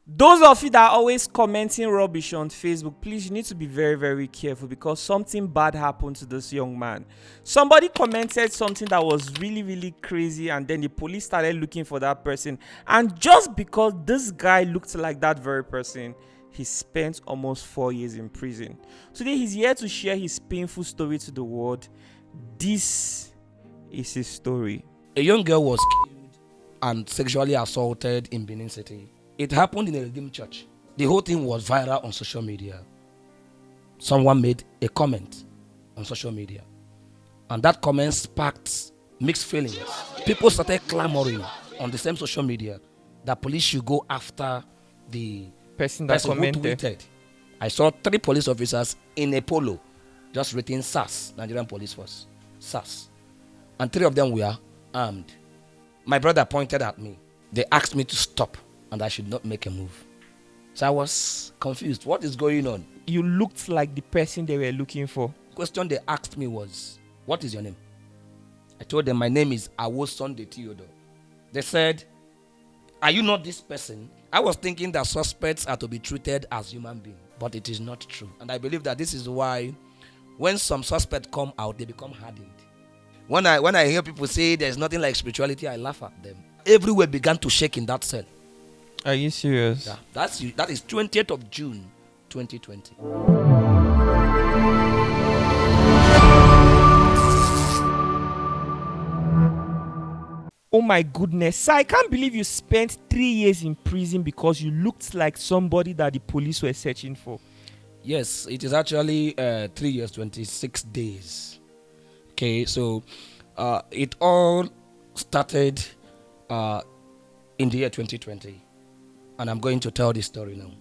Those of you that are always commenting rubbish on Facebook, please, you need to be very, very careful because something bad happened to this young man. Somebody commented something that was really, really crazy, and then the police started looking for that person. And just because this guy looked like that very person, he spent almost 4 years in prison. Today, he's here to share his painful story to the world. This is his story. A young girl was killed and sexually assaulted in Benin City. It happened in a Redeemed church. The whole thing was viral on social media. Someone made a comment on social media, and that comment sparked mixed feelings. People started clamoring on the same social media that police should go after the Person that who commented. tweeted. I saw 3 police officers in a polo just written SAS, Nigerian Police Force, SAS, and 3 of them were armed. My brother pointed at me. They asked me to stop and I should not make a move. So I was confused. What is going on? You looked like the person they were looking for. The question they asked me was, what is your name? I told them my name is Awosunde Theodore. They said, are you not this person? I was thinking that suspects are to be treated as human beings, but it is not true. And I believe that this is why when some suspects come out, they become hardened. When I hear people say there's nothing like spirituality, I laugh at them. Everywhere began to shake in that cell. Are you serious? Yeah, that is 20th of June, 2020. Oh my goodness. Sir, I can't believe you spent 3 years in prison because you looked like somebody that the police were searching for. Yes, it is actually 3 years, 26 days. Okay, so it all started in the year 2020. And I'm going to tell this story now.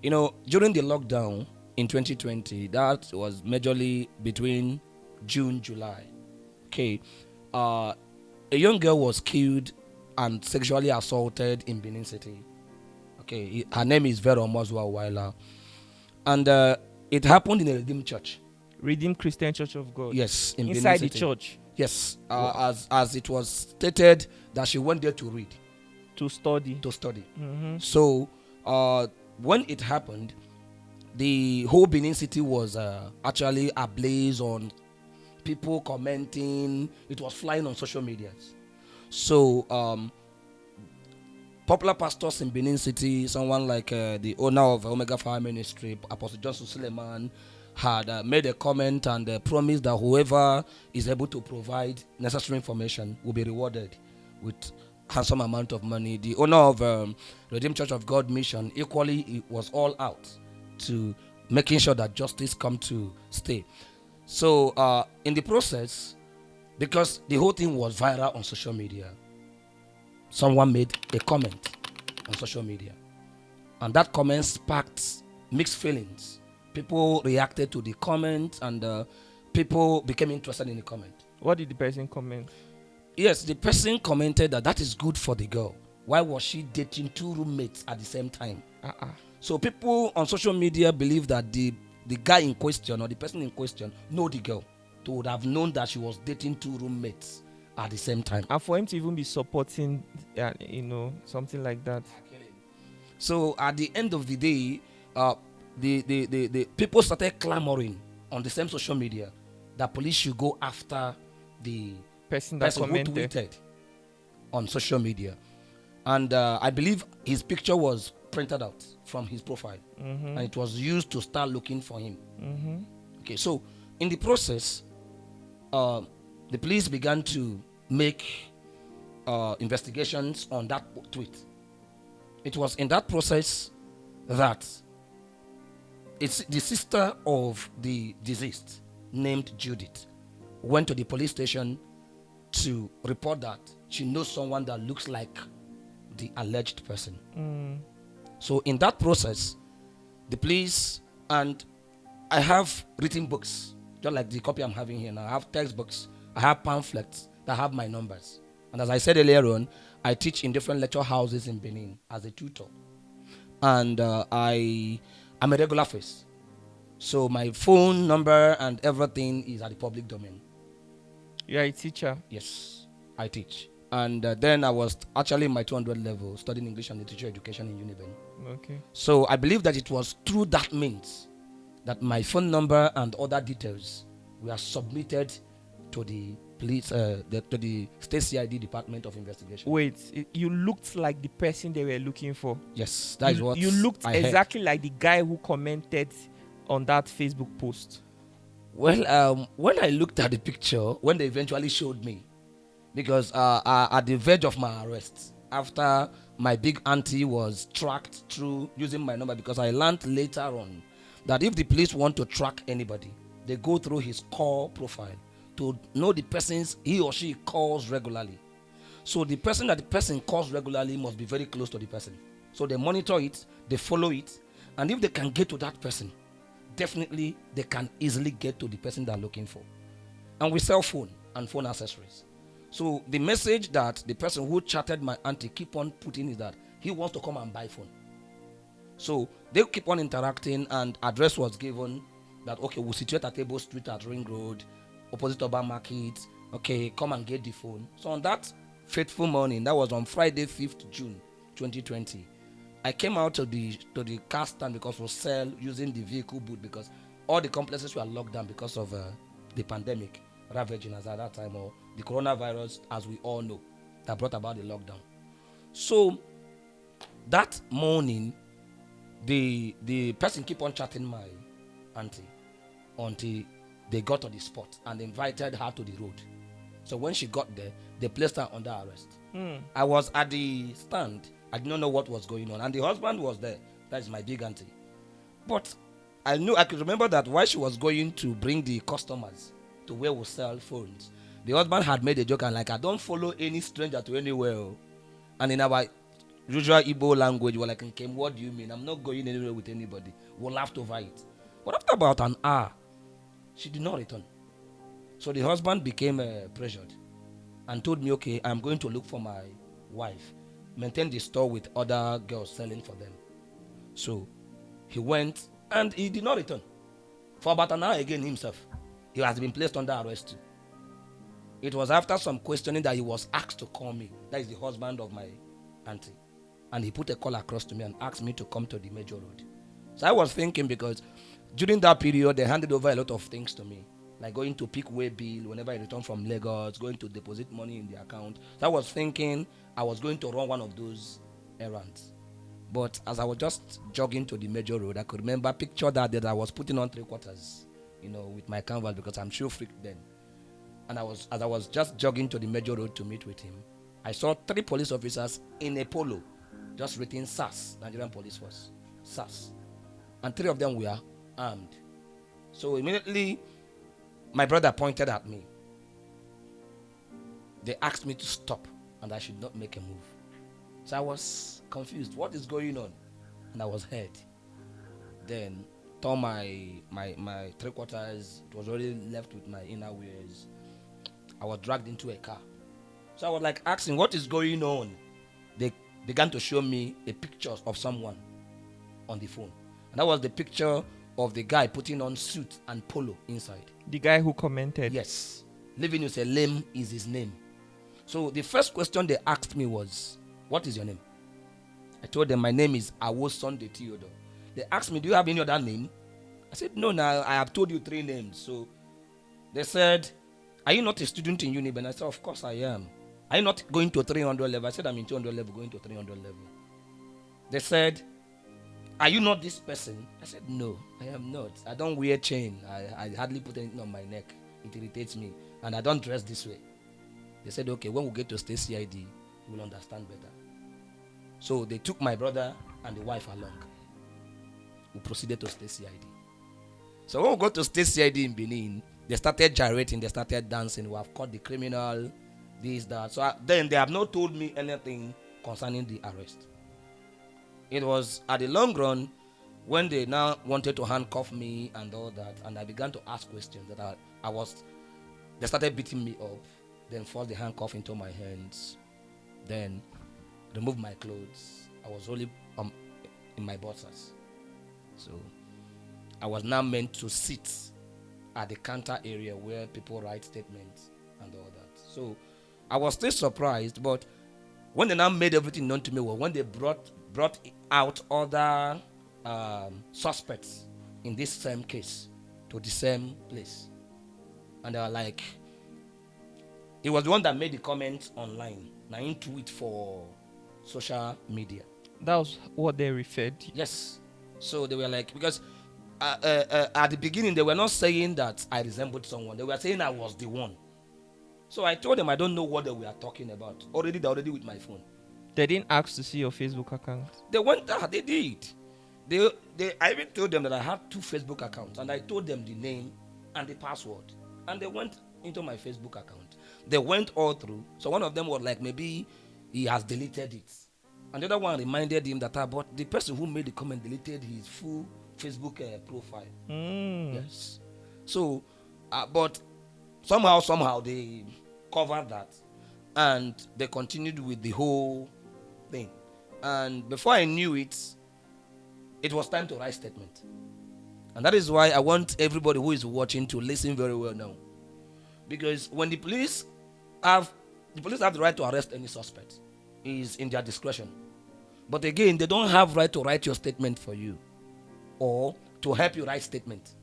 You know, during the lockdown in 2020, that was majorly between June, July. Okay, a young girl was killed and sexually assaulted in Benin City. Okay, her name is Vera Omozua Waila. And it happened in a Redeemed church. Redeemed Christian Church of God. Yes, in inside Benin the City. church. Yes, as it was stated that she went there to read. To study. Mm-hmm. So when it happened, the whole Benin City was actually ablaze on people commenting. It was flying on social media. So popular pastors in Benin City, someone like the owner of Omega Fire Ministry, Apostle Johnson Suleiman, had made a comment and promised that whoever is able to provide necessary information will be rewarded with handsome amount of money. The owner of Redeemed Church of God Mission equally was all out to making sure that justice come to stay. So in the process, because the whole thing was viral on social media, someone made a comment on social media, and that comment sparked mixed feelings. People reacted to the comment, and people became interested in the comment. What did the person comment? Yes, the person commented that is good for the girl. Why was she dating 2 roommates at the same time? So people on social media believe that the guy in question or the person in question know the girl, to would have known that she was dating 2 roommates at the same time. And for him to even be supporting, something like that. So at the end of the day, the people started clamoring on the same social media that police should go after the person who commented tweeted on social media. And I believe his picture was printed out from his profile, and it was used to start looking for him. Okay, so in the process, the police began to make investigations on that tweet. It was in that process that it's the sister of the deceased, named Judith, went to the police station to report that she knows someone that looks like the alleged person. So in that process, the police, and I have written books, just like the copy I'm having here now. I have textbooks, I have pamphlets that have my numbers. And as I said earlier on, I teach in different lecture houses in Benin as a tutor. And I'm a regular face. So my phone number and everything is at the public domain. You are a teacher? Yes, I teach. And then I was actually in my 200 level studying English and Literature Education in Uniben. Okay. So I believe that it was through that means that my phone number and other details were submitted to the police, to the State CID Department of Investigation. Wait, you looked like the person they were looking for. Yes, that is what you looked I heard. exactly like the guy who commented on that Facebook post. Well, when I looked at the picture, when they eventually showed me, because at the verge of my arrest, after my big auntie was tracked through using my number, because I learned later on that if the police want to track anybody, they go through his call profile to know the persons he or she calls regularly. So the person that the person calls regularly must be very close to the person. So they monitor it, they follow it, and if they can get to that person, definitely they can easily get to the person they're looking for. And we sell phone and phone accessories. So the message that the person who chatted my auntie keep on putting is that he wants to come and buy phone. So they keep on interacting, and address was given that, okay, we'll situate at Table Street at Ring Road, opposite Urban Market. Okay, come and get the phone. So on that fateful morning, that was on Friday, 5th June 2020, I came out to the car stand because we sell using the vehicle boot, because all the complexes were locked down because of the pandemic ravaging us at that time, or the coronavirus, as we all know, that brought about the lockdown. So that morning, the person keep on chatting my auntie until they got to the spot and invited her to the road. So when she got there, they placed her under arrest. I was at the stand. I did not know what was going on, and the husband was there. That is my big auntie. But I could remember that while she was going to bring the customers to where we sell phones, the husband had made a joke and like, I don't follow any stranger to anywhere. And in our usual Igbo language, we're like, Nkem, what do you mean? I'm not going anywhere with anybody. We laughed over it. But after about an hour, she did not return. So the husband became pressured and told me, okay, I'm going to look for my wife, maintain the store with other girls selling for them. So he went and he did not return. For about an hour again himself, he has been placed under arrest too. It was after some questioning that he was asked to call me. That is the husband of my auntie. And he put a call across to me and asked me to come to the major road. So I was thinking, because during that period, they handed over a lot of things to me, like going to pick way bill whenever I return from Lagos, going to deposit money in the account. So I was thinking I was going to run one of those errands. But as I was just jogging to the major road, I could remember picture that I was putting on 3/4, with my canvas, because I'm sure freaked then. And as I was just jogging to the major road to meet with him, I saw 3 police officers in a polo, just written SAS, Nigerian Police Force, SAS. And 3 of them were armed. So immediately, my brother pointed at me. They asked me to stop and I should not make a move. So I was confused. What is going on? And I was hurt. Then, tore my 3/4. It was already left with my inner wears. I was dragged into a car. So I was like asking, what is going on? They began to show me a picture of someone on the phone. And that was the picture of the guy putting on suit and polo inside. The guy who commented? Yes. Living with a lame is his name. So the first question they asked me was, what is your name? I told them my name is Awosunde Theodore. They asked me, do you have any other name? I said, no, now I have told you 3 names. So they said, are you not a student in Uniben? I said, of course I am. Are you not going to 300 level? I said, I'm in 200 level, going to 300 level. They said, are you not this person? I said, no, I am not. I don't wear chain. I hardly put anything on my neck. It irritates me. And I don't dress this way. They said, okay, when we get to State CID, you will understand better. So they took my brother and the wife along. We proceeded to State CID. So when we got to State CID in Benin, they started gyrating, they started dancing. We have caught the criminal, this, that. So then they have not told me anything concerning the arrest. It was at the long run when they now wanted to handcuff me and all that, and I began to ask questions that they started beating me up, then forced the handcuff into my hands, then removed my clothes. I was only in my boxers. So I was now meant to sit at the counter area where people write statements and all that. So I was still surprised, but when they now made everything known to me, well, when they brought out other suspects in this same case to the same place, and they were like, he was the one that made the comment online, now into it for social media. That was what they referred. Yes. So they were like, because at the beginning they were not saying that I resembled someone. They were saying I was the one. So I told them I don't know what they were talking about. They're already with my phone. They didn't ask to see your Facebook account. They went there. They did. I even told them that I had 2 Facebook accounts, and I told them the name and the password, and they went into my Facebook account. They went all through. So one of them was like, maybe he has deleted it, and the other one reminded him that but the person who made the comment deleted his full Facebook profile. Yes. So, but somehow they covered that, and they continued with the whole thing. And before I knew it, it was time to write statement. And that is why I want everybody who is watching to listen very well now. Because when the police have the right to arrest any suspect, is in their discretion. But again, they don't have right to write your statement for you or to help you write statement.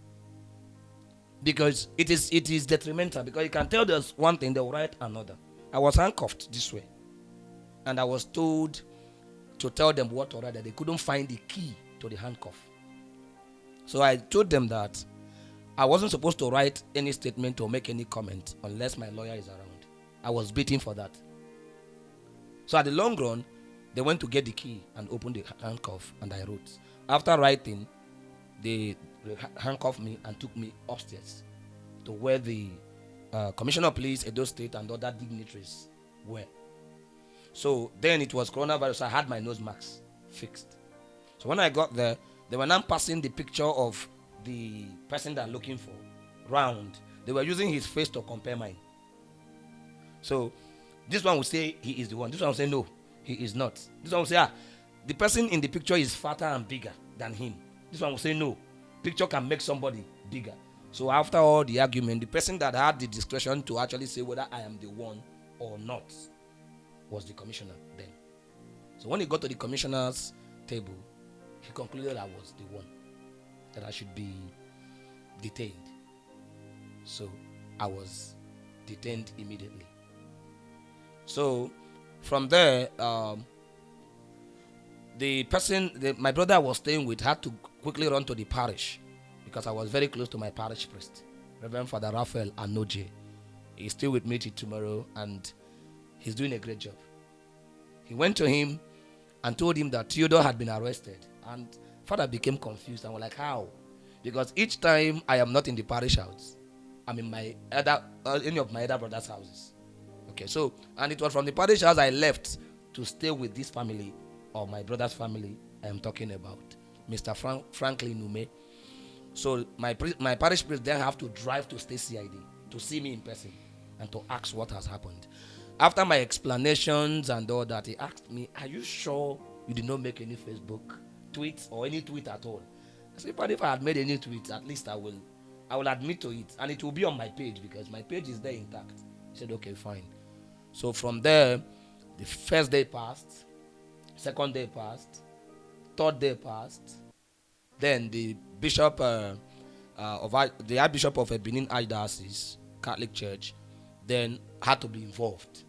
Because it is detrimental, because you can tell there's one thing, they will write another. I was handcuffed this way, and I was told to tell them what to write, that they couldn't find the key to the handcuff. So I told them that I wasn't supposed to write any statement or make any comment unless my lawyer is around. I was beating for that. So at the long run, they went to get the key and opened the handcuff, and I wrote. After writing, they handcuffed me and took me upstairs to where the Commissioner of Police, Edo State, and other dignitaries were. So then it was coronavirus, so I had my nose mask fixed. So when I got there, they were now passing the picture of the person they're looking for round. They were using his face to compare mine. So this one would say he is the one. This one would say no, he is not. This one would say the person in the picture is fatter and bigger than him. This one would say no, picture can make somebody bigger. So after all the argument, the person that had the discretion to actually say whether I am the one or not was the commissioner then. So when he got to the commissioner's table, he concluded I was the one, that I should be detained. So I was detained immediately. So from there, the person my brother was staying with had to quickly run to the parish, because I was very close to my parish priest, Reverend Father Raphael Anoje. He's still with me till tomorrow, and he's doing a great job. He went to him and told him that Theodore had been arrested, and Father became confused and was like, how? Because each time I am not in the parish house, I'm in my any of my other brothers' houses. Okay, so, and it was from the parish house I left to stay with this family, or my brother's family I am talking about, Mr. Franklin Ume. So my parish priest then have to drive to State CID to see me in person and to ask what has happened. After my explanations and all that, he asked me, are you sure you did not make any Facebook tweets or any tweet at all? I said, but if I had made any tweets, at least I will admit to it, and it will be on my page, because my page is there intact. He said, okay, fine. So from there, the first day passed, second day passed, third day passed. Then the bishop the Archbishop of Benin Archdiocese Catholic Church then had to be involved.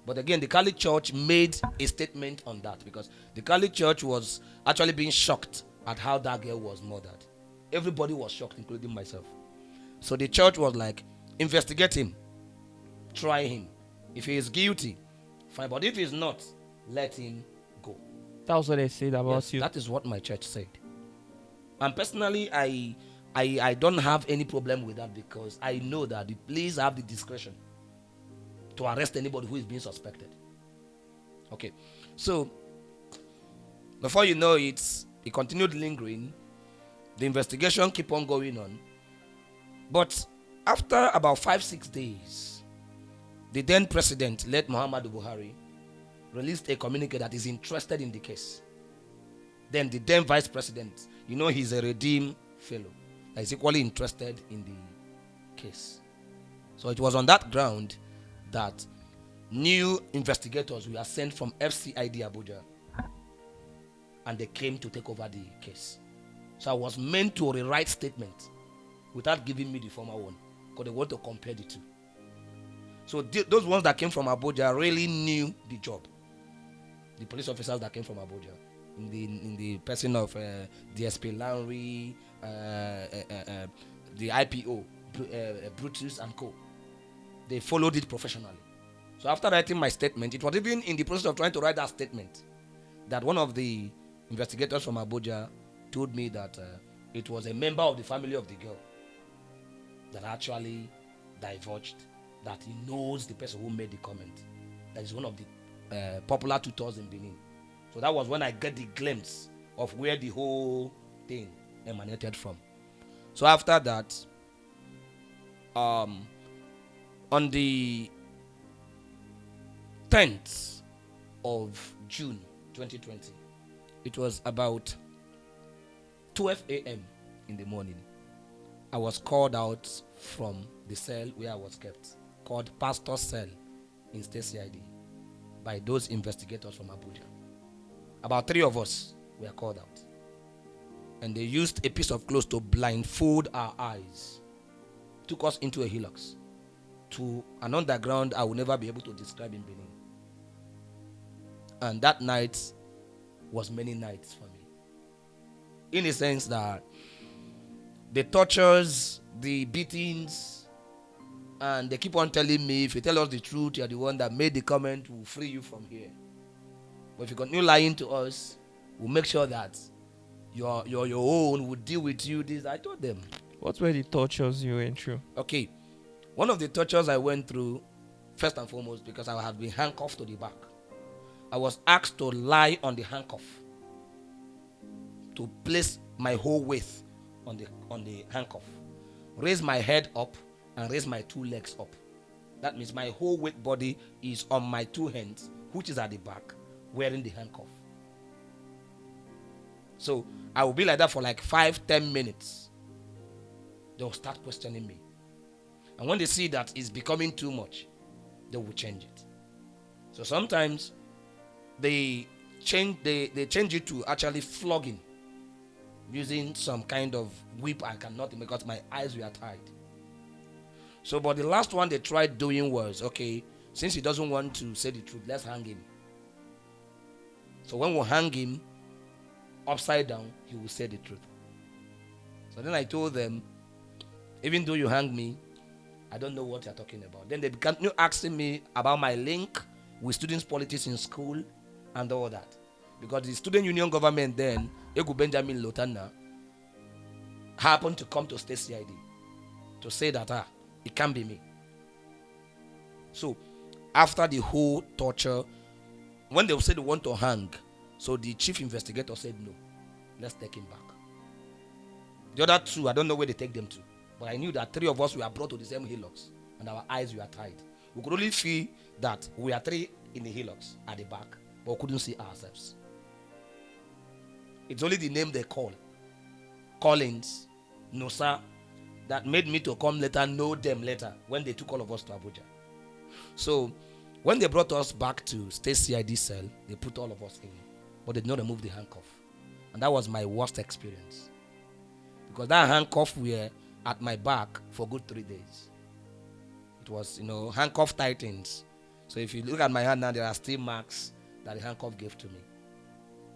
But again, the Catholic Church made a statement on that, because the Catholic Church was actually being shocked at how that girl was murdered. Everybody was shocked, including myself. So the church was like, investigate him, try him. If he is guilty, fine. But if he's not, let him go. That was what they said about you. That is what my church said. And personally, I don't have any problem with that, because I know that the police have the discretion to arrest anybody who is being suspected. Okay. So, before you know it continued lingering. The investigation keep on going on. But after about 5-6 days, the then president, late Muhammadu Buhari, released a communique that is interested in the case. Then the then vice president, he's a redeemed fellow, that is equally interested in the case. So it was on that ground that new investigators were sent from FCID Abuja, and they came to take over the case. So I was meant to rewrite statement without giving me the former one, because they want to compare the two. So those ones that came from Abuja really knew the job. The police officers that came from Abuja, in the person of DSP Lowry, the IPO, Brutus and Co. They followed it professionally. So after writing my statement, it was even in the process of trying to write that statement that one of the investigators from Abuja told me that it was a member of the family of the girl that actually divulged that he knows the person who made the comment. That is one of the popular tutors in Benin. So that was when I get the glimpse of where the whole thing emanated from. So after that, on the 10th of June 2020, it was about 12 a.m. in the morning. I was called out from the cell where I was kept, called Pastor Cell in State CID, by those investigators from Abuja. About 3 of us were called out, and they used a piece of cloth to blindfold our eyes, took us into a hillox to an underground I will never be able to describe in Benin. And that night was many nights for me, in a sense that the tortures, the beatings, and they keep on telling me, if you tell us the truth, you're the one that made the comment, we'll free you from here. But if you continue lying to us, we'll make sure that your own will deal with you. This I told them. What were the tortures you went through? Okay. One of the tortures I went through, first and foremost, because I had been handcuffed to the back, I was asked to lie on the handcuff, to place my whole weight on the handcuff, raise my head up and raise my 2 legs up. That means my whole weight body is on my 2 hands, which is at the back, wearing the handcuff. So I will be like that for like 5-10 minutes. They will start questioning me, and when they see that it's becoming too much, they will change it. So sometimes they change it to actually flogging, using some kind of whip I cannot, because my eyes were tied. So, but the last one they tried doing was, okay, since he doesn't want to say the truth, let's hang him. So when we hang him upside down, he will say the truth. So then I told them, even though you hang me, I don't know what you're talking about. Then they began asking me about my link with students' politics in school and all that. Because the student union government then, Egu Benjamin Lotana, happened to come to State CID to say that it can't be me. So after the whole torture, when they said they want to hang, so the chief investigator said no, let's take him back. The other 2, I don't know where they take them to, but I knew that 3 of us were brought to the same hillocks and our eyes were tied. We could only feel that we are 3 in the hillocks at the back, but we couldn't see ourselves. It's only the name they call, Collins, Nosa, that made me to come later, know them later, when they took all of us to Abuja. So when they brought us back to State CID cell, they put all of us in, but they did not remove the handcuff. And that was my worst experience, because that handcuff were at my back for good 3 days. It was, handcuff tightens. So if you look at my hand now, there are still marks that the handcuff gave to me.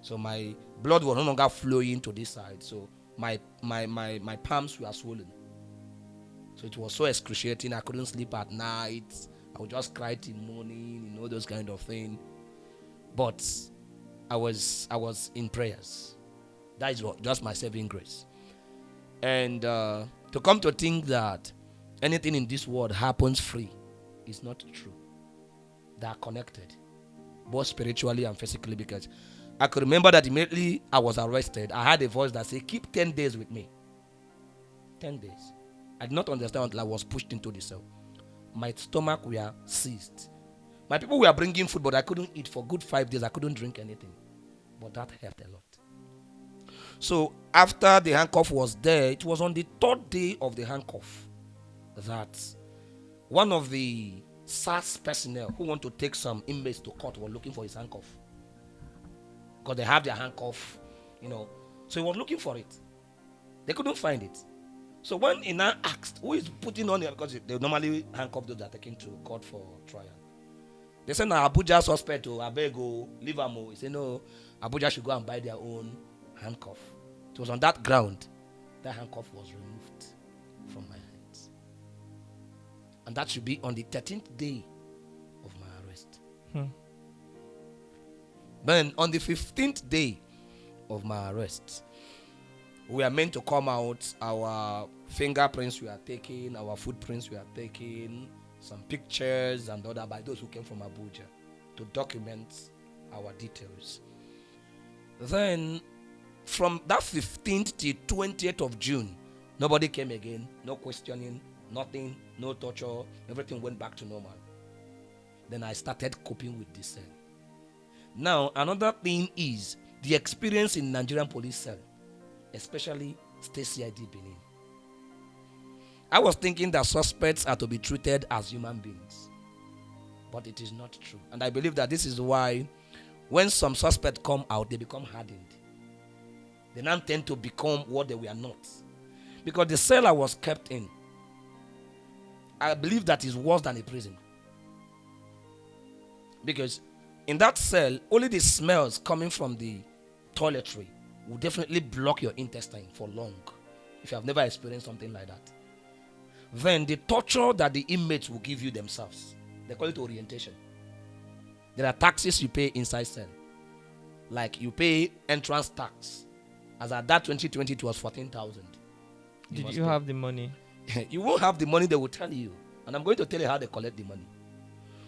So my blood was no longer flowing to this side. So my palms were swollen. So it was so excruciating. I couldn't sleep at night. I would just cry till morning, those kind of thing. But I was in prayers. That is just my saving grace. And to come to think that anything in this world happens free is not true. They are connected, both spiritually and physically, because I could remember that immediately I was arrested, I had a voice that said, keep 10 days with me. 10 days. I did not understand until I was pushed into the cell. My stomach were seized. My people were bringing food, but I couldn't eat for good 5 days. I couldn't drink anything. But that helped a lot. So after the handcuff was there, it was on the 3rd day of the handcuff that one of the SARS personnel who want to take some inmates to court were looking for his handcuff. Because they have their handcuff, So he was looking for it. They couldn't find it. So when he now asked, who is putting on it? Because they normally handcuff those that are taken to court for trial. They said, no, Abuja suspect, Abego, leave them. He said, no, Abuja should go and buy their own handcuff. It was on that ground that handcuff was removed from my hands. And that should be on the 13th day of my arrest. Then on the 15th day of my arrest, we are meant to come out. Our fingerprints were taken, our footprints were taken, some pictures and other by those who came from Abuja to document our details. Then from that 15th to 20th of June, nobody came again, no questioning, nothing, no torture, everything went back to normal. Then I started coping with this cell. Now, another thing is the experience in Nigerian police cell, especially State CID Benin. I was thinking that suspects are to be treated as human beings, but it is not true. And I believe that this is why when some suspects come out, they become hardened. They now tend to become what they were not. Because the cell I was kept in, I believe that is worse than a prison. Because in that cell, only the smells coming from the toiletry will definitely block your intestine for long if you have never experienced something like that. Then the torture that the inmates will give you themselves, they call it orientation. There are taxes you pay inside cell. Like you pay entrance tax. As at that 2020, it was 14,000. Did you have the money? You won't have the money, they will tell you. And I'm going to tell you how they collect the money.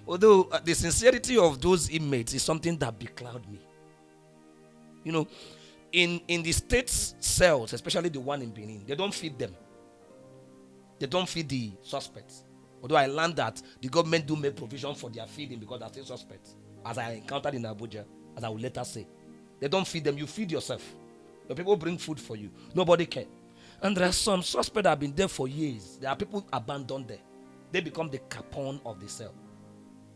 Although the sincerity of those inmates is something that becloud me. In the state cells, especially the one in Benin, they don't feed them. They don't feed the suspects. Although I learned that the government do make provision for their feeding because they're still suspects, as I encountered in Abuja, as I will later say. They don't feed them, you feed yourself. Your people bring food for you. Nobody cares. And there are some suspects that have been there for years. There are people abandoned there. They become the capone of the cell.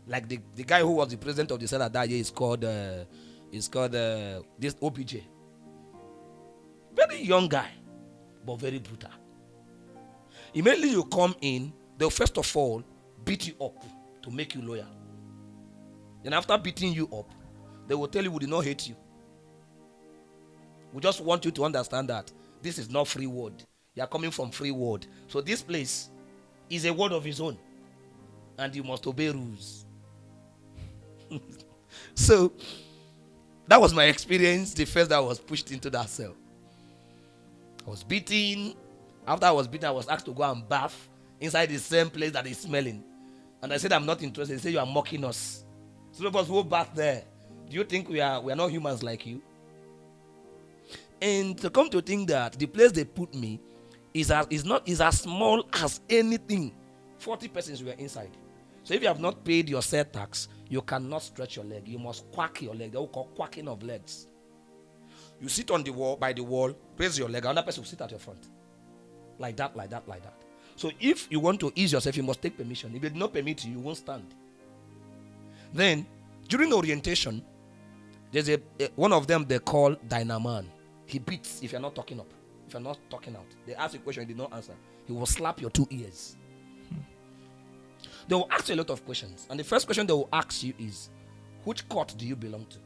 Like the guy who was the president of the cell at that year is called this OPJ. Very young guy, but very brutal. Immediately you come in, they'll first of all beat you up to make you loyal. Then after beating you up, they will tell you we did not hate you. We just want you to understand that this is not free word. You are coming from free word. So this place is a word of his own. And you must obey rules. So that was my experience the first day I was pushed into that cell. I was beaten. After I was beaten, I was asked to go and bath inside the same place that is smelling. And I said, I'm not interested. They said, you are mocking us. Some of us who bath there. Do you think we are not humans like you? And to come to think that the place they put me is as small as anything. 40 persons were inside. So if you have not paid your cell tax, you cannot stretch your leg. You must quack your leg. They will call quacking of legs. You sit on the wall, by the wall, raise your leg. Another person will sit at your front. Like that, like that, like that. So if you want to ease yourself, you must take permission. If they do not permit you, you won't stand. Then, during the orientation, there's one of them they call Dynaman. He beats if you're not talking up. If you're not talking out. They ask you a question, you did not answer. He will slap your 2 ears. They will ask you a lot of questions. And the first question they will ask you is, which court do you belong to?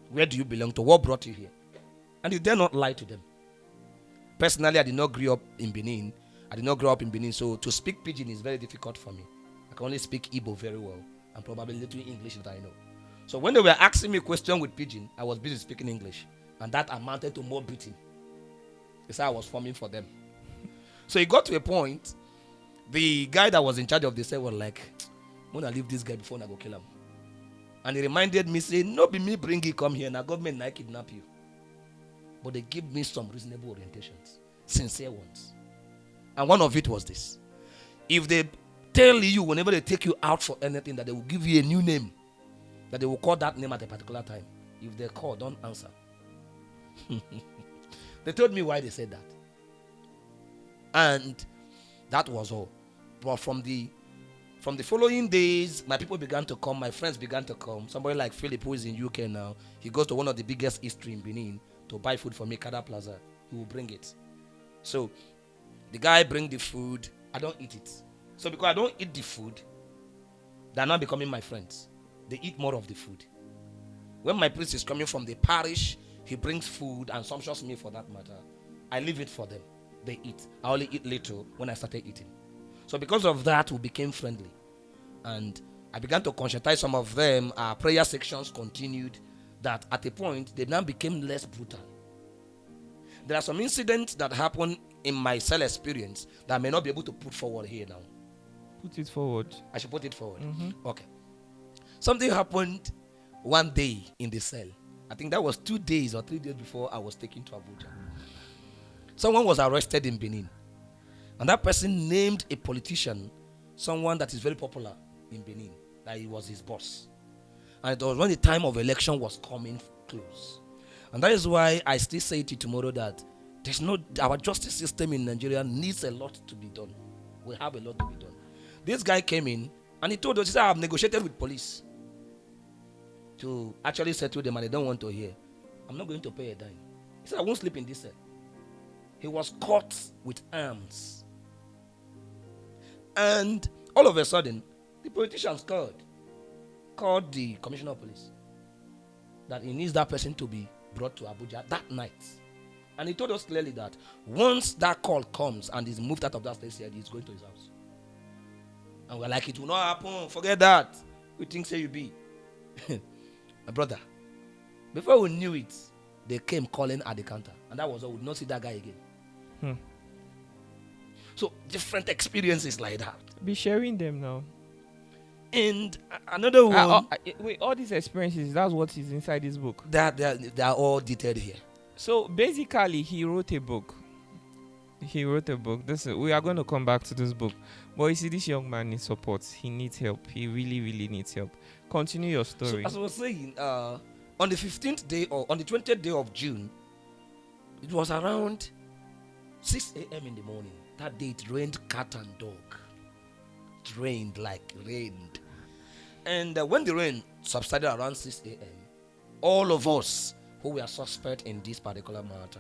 Where do you belong to? What brought you here? And you dare not lie to them. Personally, I did not grow up in Benin. So to speak Pidgin is very difficult for me. I can only speak Igbo very well. And probably little English that I know. So when they were asking me a question with Pidgin, I was busy speaking English. And that amounted to more beating. They said I was forming for them. So it got to a point, the guy that was in charge of the cell was like, I'm going to leave this guy before I go kill him. And he reminded me, say, no be me bring you come here, now government I kidnap you. But they give me some reasonable orientations, sincere ones. And one of it was this. If they tell you whenever they take you out for anything that they will give you a new name, that they will call that name at a particular time. If they call, don't answer. They told me why they said that. And that was all. But from the From the following days, my people began to come. My friends began to come. Somebody like Philip, who is in UK now, he goes to one of the biggest eatery in Benin to buy food for me, Kada Plaza. He will bring it. So the guy bring the food. I don't eat it. So because I don't eat the food, they are now becoming my friends. They eat more of the food. When my priest is coming from the parish, he brings food and sumptuous meal for that matter. I leave it for them. They eat. I only eat little when I started eating. So because of that, we became friendly. And I began to conscientize some of them. Our prayer sections continued. That at a point, they now became less brutal. There are some incidents that happened in my cell experience that I may not be able to put forward here now. Put it forward. I should put it forward. Okay. Something happened one day in the cell. I think that was 2 days or 3 days before I was taken to Abuja. Someone was arrested in Benin. And that person named a politician, someone that is very popular in Benin, that he was his boss. And it was when the time of election was coming close. And that is why I still say to you tomorrow that our justice system in Nigeria needs a lot to be done. We have a lot to be done. This guy came in and he told us, he said, I have negotiated with police to actually settle them and they don't want to hear. I'm not going to pay a dime. He said, I won't sleep in this cell. He was caught with arms. And all of a sudden, the politicians called the commissioner of police that he needs that person to be brought to Abuja that night. And he told us clearly that once that call comes and he's moved out of that place, he's going to his house. And we're like, it will not happen. Forget that. We think say you be. My brother, before we knew it, they came calling at the counter. And that was all. We would not see that guy again. So different experiences like that. Be sharing them now. And another one. Wait, all these experiences, that's what is inside this book. They are all detailed here. So basically, he wrote a book. We are going to come back to this book. But you see, this young man needs support. He needs help. He really, really needs help. Continue your story. So as I was saying, on the 15th day or on the 20th day of June, it was around 6 a.m. in the morning. That day it rained cat and dog. It rained. And when the rain subsided around 6 a.m., all of us who were suspect in this particular matter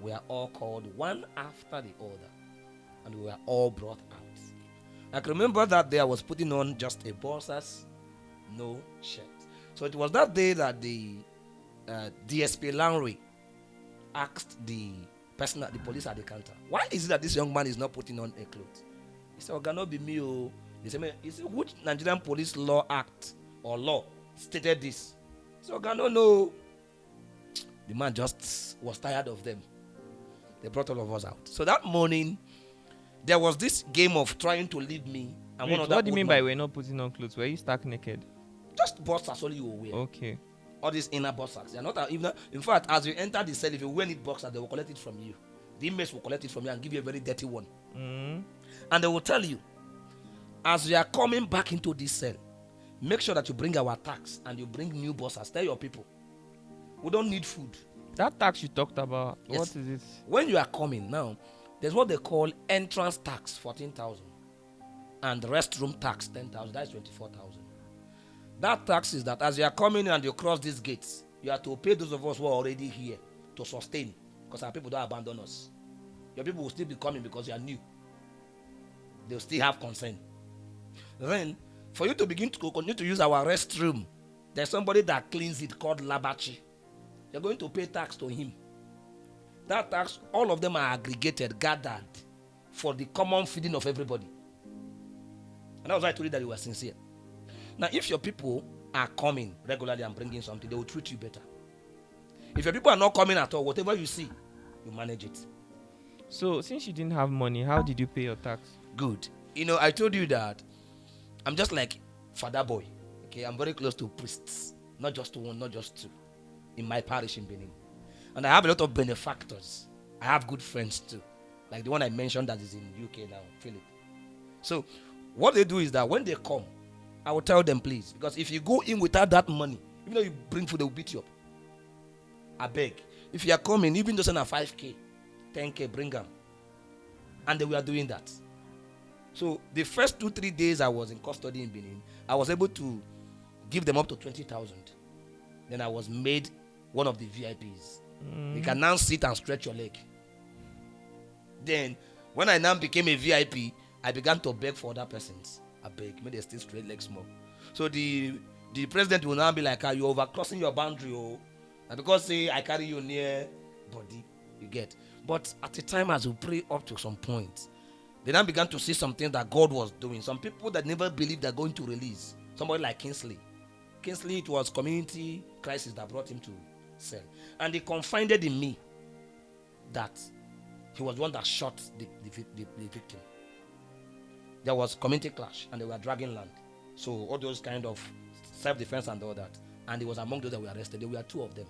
were all called one after the other. And we were all brought out. I can remember that day I was putting on just a boxers, no shirt. So it was that day that the DSP Lanry asked the person at the police at the counter, why is it that this young man is not putting on a cloth? He said, cannot be me. Oh. He said, which Nigerian police law act or law stated this? He said, cannot know. The man just was tired of them. They brought all of us out. So that morning, there was this game of trying to lead me. And Wait, what do you mean by we're not putting on clothes? Were you stark naked? Just boxers, only you will wear. Okay. All these inner boxers. They are not even. In fact, as you enter the cell, if you wear it boxer, they will collect it from you. The inmates will collect it from you and give you a very dirty one. And they will tell you, as you are coming back into this cell, make sure that you bring our tax and you bring new boxers. Tell your people, we don't need food. That tax you talked about, Yes. What is it? When you are coming now, there's what they call entrance tax, 14,000, and restroom tax, 10,000. That's 24,000. That tax is that as you are coming and you cross these gates, you have to pay those of us who are already here to sustain, because our people don't abandon us. Your people will still be coming because you are new. They'll still have concern. Then, for you to begin to continue to use our restroom, there's somebody that cleans it called Labachi. You're going to pay tax to him. That tax, all of them are aggregated, gathered for the common feeding of everybody. And that was why I told you that you were sincere. Now, if your people are coming regularly and bringing something, they will treat you better. If your people are not coming at all, whatever you see, you manage it. So, since you didn't have money, how did you pay your tax? Good. I told you that I'm just like Father Boy. Okay, I'm very close to priests. Not just one, not just two. In my parish in Benin. And I have a lot of benefactors. I have good friends too. Like the one I mentioned that is in UK now, Philip. So, what they do is that when they come, I will tell them, please. Because if you go in without that money, even though you bring food, they will beat you up. I beg. If you are coming, even though send a 5K, 10K, bring them. And they were doing that. So the first 2-3 days I was in custody in Benin, I was able to give them up to 20,000. Then I was made one of the VIPs. You can now sit and stretch your leg. Then when I now became a VIP, I began to beg for other persons. I beg, may they still straight legs more. So the president will now be like, "Are you overcrossing your boundary?" Oh, and because say I carry you near body, you get. But at the time, as we pray up to some point, they now began to see something that God was doing. Some people that never believed they're going to release. Somebody like Kingsley. Kingsley, it was community crisis that brought him to cell, and he confided in me that he was the one that shot the victim. There was community clash, and they were dragging land. So all those kind of self-defense and all that. And he was among those that were arrested. There were 2 of them.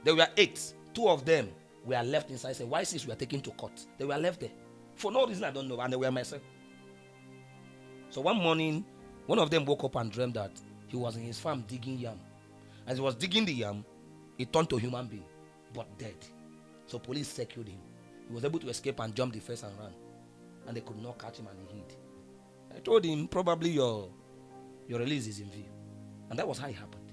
There were 8. 2 of them were left inside. Say, why 6 were taken to court? They were left there. For no reason I don't know. And they were myself. So one morning, one of them woke up and dreamed that he was in his farm digging yam. As he was digging the yam, he turned to a human being, but dead. So police secured him. He was able to escape and jump the fence and ran. And they could not catch him, and he hid. I told him, probably your release is in view. And that was how it happened.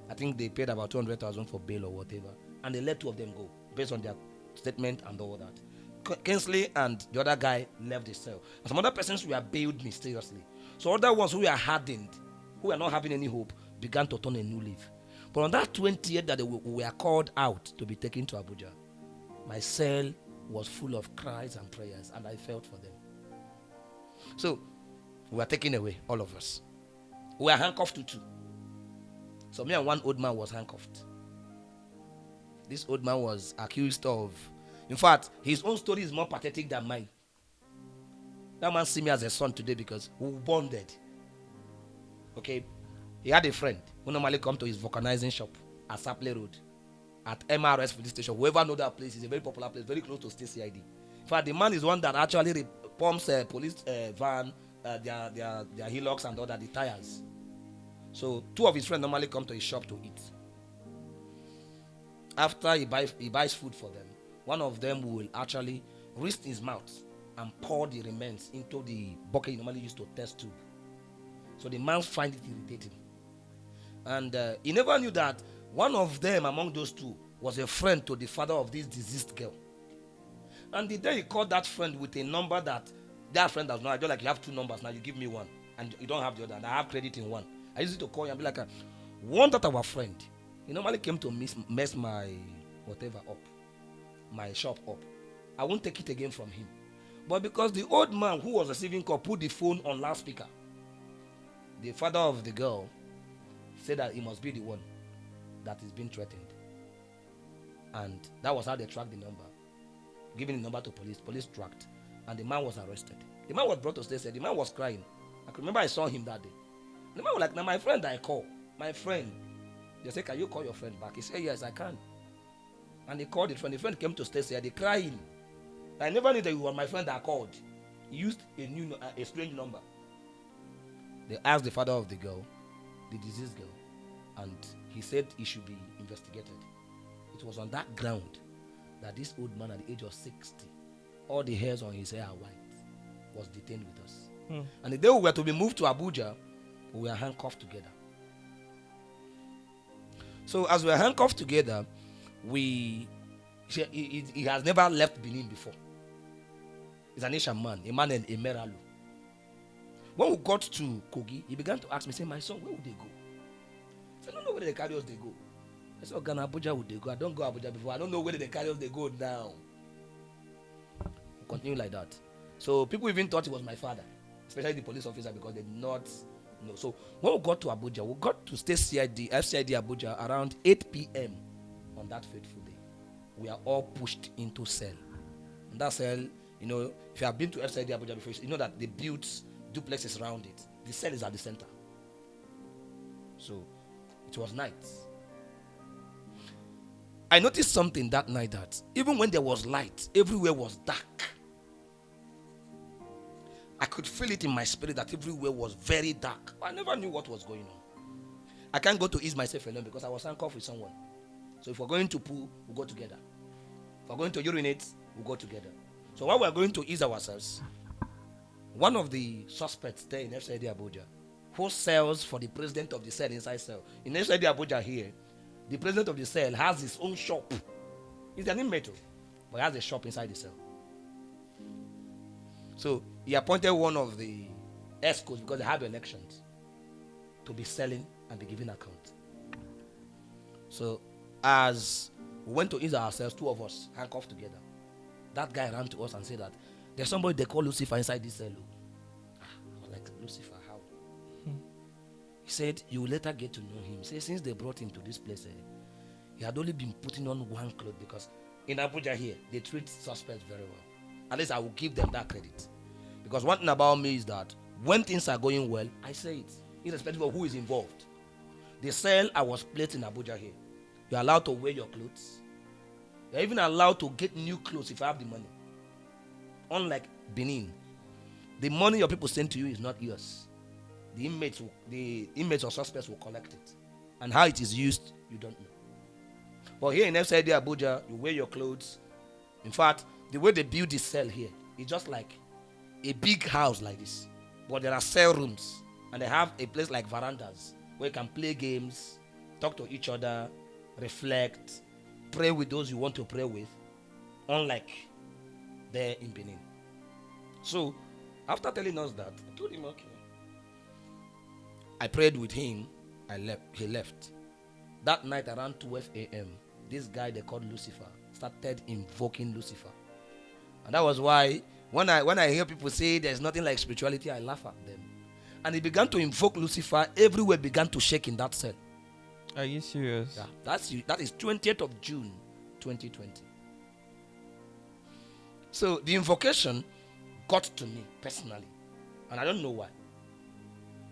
I think they paid about 200,000 for bail or whatever. And they let 2 of them go, based on their statement and all that. Kingsley and the other guy left the cell. And some other persons were bailed mysteriously. So other ones who were hardened, who were not having any hope, began to turn a new leaf. But on that 20th that they were called out to be taken to Abuja, my cell was full of cries and prayers, and I felt for them. So we were taken away, all of us. We were handcuffed to 2. So me and one old man was handcuffed. This old man was accused of, in fact, his own story is more pathetic than mine. That man see me as a son today because we were born dead. Okay, he had a friend who normally come to his vulcanizing shop at Saple Road, at MRS police station. Whoever know that place is a very popular place, very close to State CID. In fact, the man is one that actually pumps police van, their hillocks and all that, the tires. So 2 of his friends normally come to his shop to eat. After he buys food for them, one of them will actually risk his mouth and pour the remains into the bucket he normally used to test tube. So the man find it irritating. And he never knew that one of them among those 2 was a friend to the father of this deceased girl. And the day he called that friend with a number that friend does not, I just like, you have 2 numbers now, you give me one, and you don't have the other, and I have credit in one. I used to call you and be like, one that our friend, he normally came to mess my whatever up, my shop up. I won't take it again from him. But because the old man who was receiving call put the phone on loudspeaker, the father of the girl said that he must be the one that is being threatened. And that was how they tracked the number. Giving the number to police. Police tracked. And the man was arrested. The man was brought to station. The man was crying. I could remember I saw him that day. The man was like, now my friend I call. My friend. They said, can you call your friend back? He said, yes, I can. And he called the friend. The friend came to station. They crying. I never knew that you were my friend that called. He used a strange number. They asked the father of the girl, the deceased girl, and he said he should be investigated. It was on that ground that this old man at the age of 60, all the hairs on his hair are white, was detained with us. And the day we were to be moved to Abuja, we were handcuffed together. So as we were handcuffed together, he has never left Benin before. He's an Asian man, a man in Emeralu. When we got to Kogi, he began to ask me, say, my son, where would they go? I said, I don't know where they carry us, they go. I said, Ghana, Abuja would they go? I don't go Abuja before. I don't know where they carry us, they go now. We continue like that. So people even thought he was my father, especially the police officer, because they did not know. So when we got to Abuja, we got to State CID, FCID Abuja around 8 p.m. on that fateful day. We are all pushed into cell. And that cell, you know, if you have been to FCID Abuja before, you know that they built duplexes around it. The cell is at the center. So it was night. I noticed something that night, that even when there was light, everywhere was dark. I could feel it in my spirit that everywhere was very dark. I never knew what was going on. I can't go to ease myself alone because I was handcuffed with someone. So if we're going to poo, we'll go together. If we're going to urinate, we'll go together. So while we're going to ease ourselves, one of the suspects there in FCID Abuja, who sells for the president of the cell inside cell. In FCID Abuja here, the president of the cell has his own shop. He's an inmate, but he has a shop inside the cell. So he appointed one of the escorts, because they have elections, to be selling and be giving account. So as we went to ease ourselves, two of us handcuffed together, that guy ran to us and said that there's somebody they call Lucifer inside this cell. I was like, Lucifer, how? He said, you will later get to know him. He said, since they brought him to this place, he had only been putting on one cloth, because in Abuja here, they treat suspects very well. At least I will give them that credit. Because one thing about me is that when things are going well, I say it, irrespective of who is involved. The cell I was placed in Abuja here, you're allowed to wear your clothes. You're even allowed to get new clothes if you have the money. Unlike Benin, the money your people send to you is not yours. The inmates or suspects will collect it. And how it is used, you don't know. But here in FCID Abuja, you wear your clothes. In fact, the way they build this cell here is just like a big house like this. But there are cell rooms. And they have a place like verandas where you can play games, talk to each other, reflect, pray with those you want to pray with. Unlike there in Benin. So, after telling us that, I told him, okay. I prayed with him. He left. That night around 12 a.m., this guy they called Lucifer started invoking Lucifer. And that was why when I hear people say there's nothing like spirituality, I laugh at them. And he began to invoke Lucifer. Everywhere began to shake in that cell. Are you serious? Yeah, that is 20th of June, 2020. So the invocation got to me personally. And I don't know why.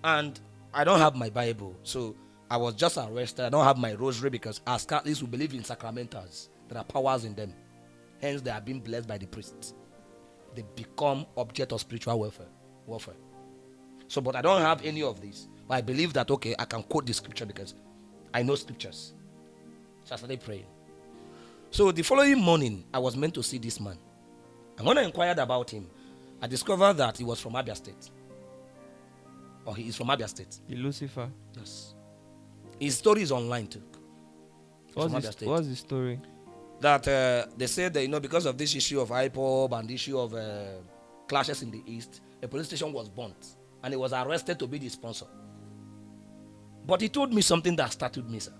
And I don't have my Bible. So I was just arrested. I don't have my rosary, because as Catholics we believe in sacramentals. There are powers in them. Hence they are being blessed by the priests. They become object of spiritual warfare. So, but I don't have any of these. But I believe that, okay, I can quote the scripture because I know scriptures. So I started praying. So the following morning, I was meant to see this man. And when I inquired about him, I discovered that he was from Abia State. Or he is from Abia State. The Lucifer. Yes. His story is online too. What's the story? That they said that, because of this issue of IPOB and the issue of clashes in the East, a police station was burnt. And he was arrested to be the sponsor. But he told me something that startled me, sir.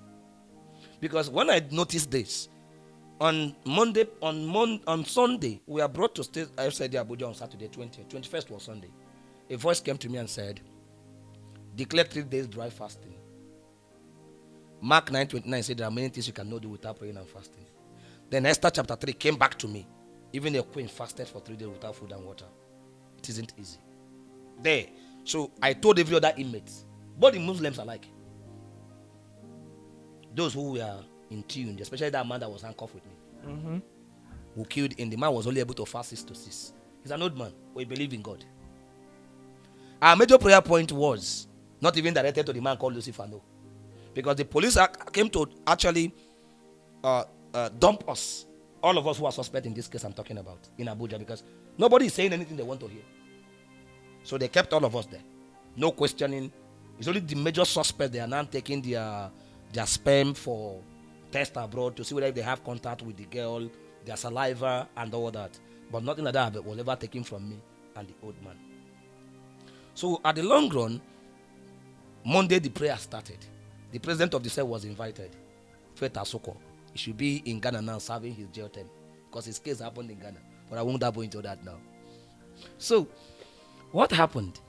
Because when I noticed this, on Sunday, we are brought to stay outside Abuja on Saturday, 20th. 21st was Sunday. A voice came to me and said, declare 3 days dry fasting. Mark 9:29 said there are many things you cannot do without praying and fasting. Then Esther chapter 3 came back to me. Even a queen fasted for 3 days without food and water. It isn't easy. There. So I told every other inmate, both the Muslims alike, those who were in tune, especially that man that was handcuffed with me, who killed him. The man was only able to fast 6 to 6. He's an old man, but he believed in God. Our major prayer point was not even directed to the man called Lucifer, no. Because the police came to actually dump us, all of us who are suspect in this case I'm talking about, in Abuja, because nobody is saying anything they want to hear. So they kept all of us there. No questioning. It's only the major suspects. They are now taking their sperm for test abroad to see whether they have contact with the girl, their saliva and all that. But nothing like that was ever taken from me and the old man. So at the long run, Monday the prayer started. The president of the cell was invited. Faith Asoko. He should be in Ghana now serving his jail term. Because his case happened in Ghana. But I won't go into that now. So what happened?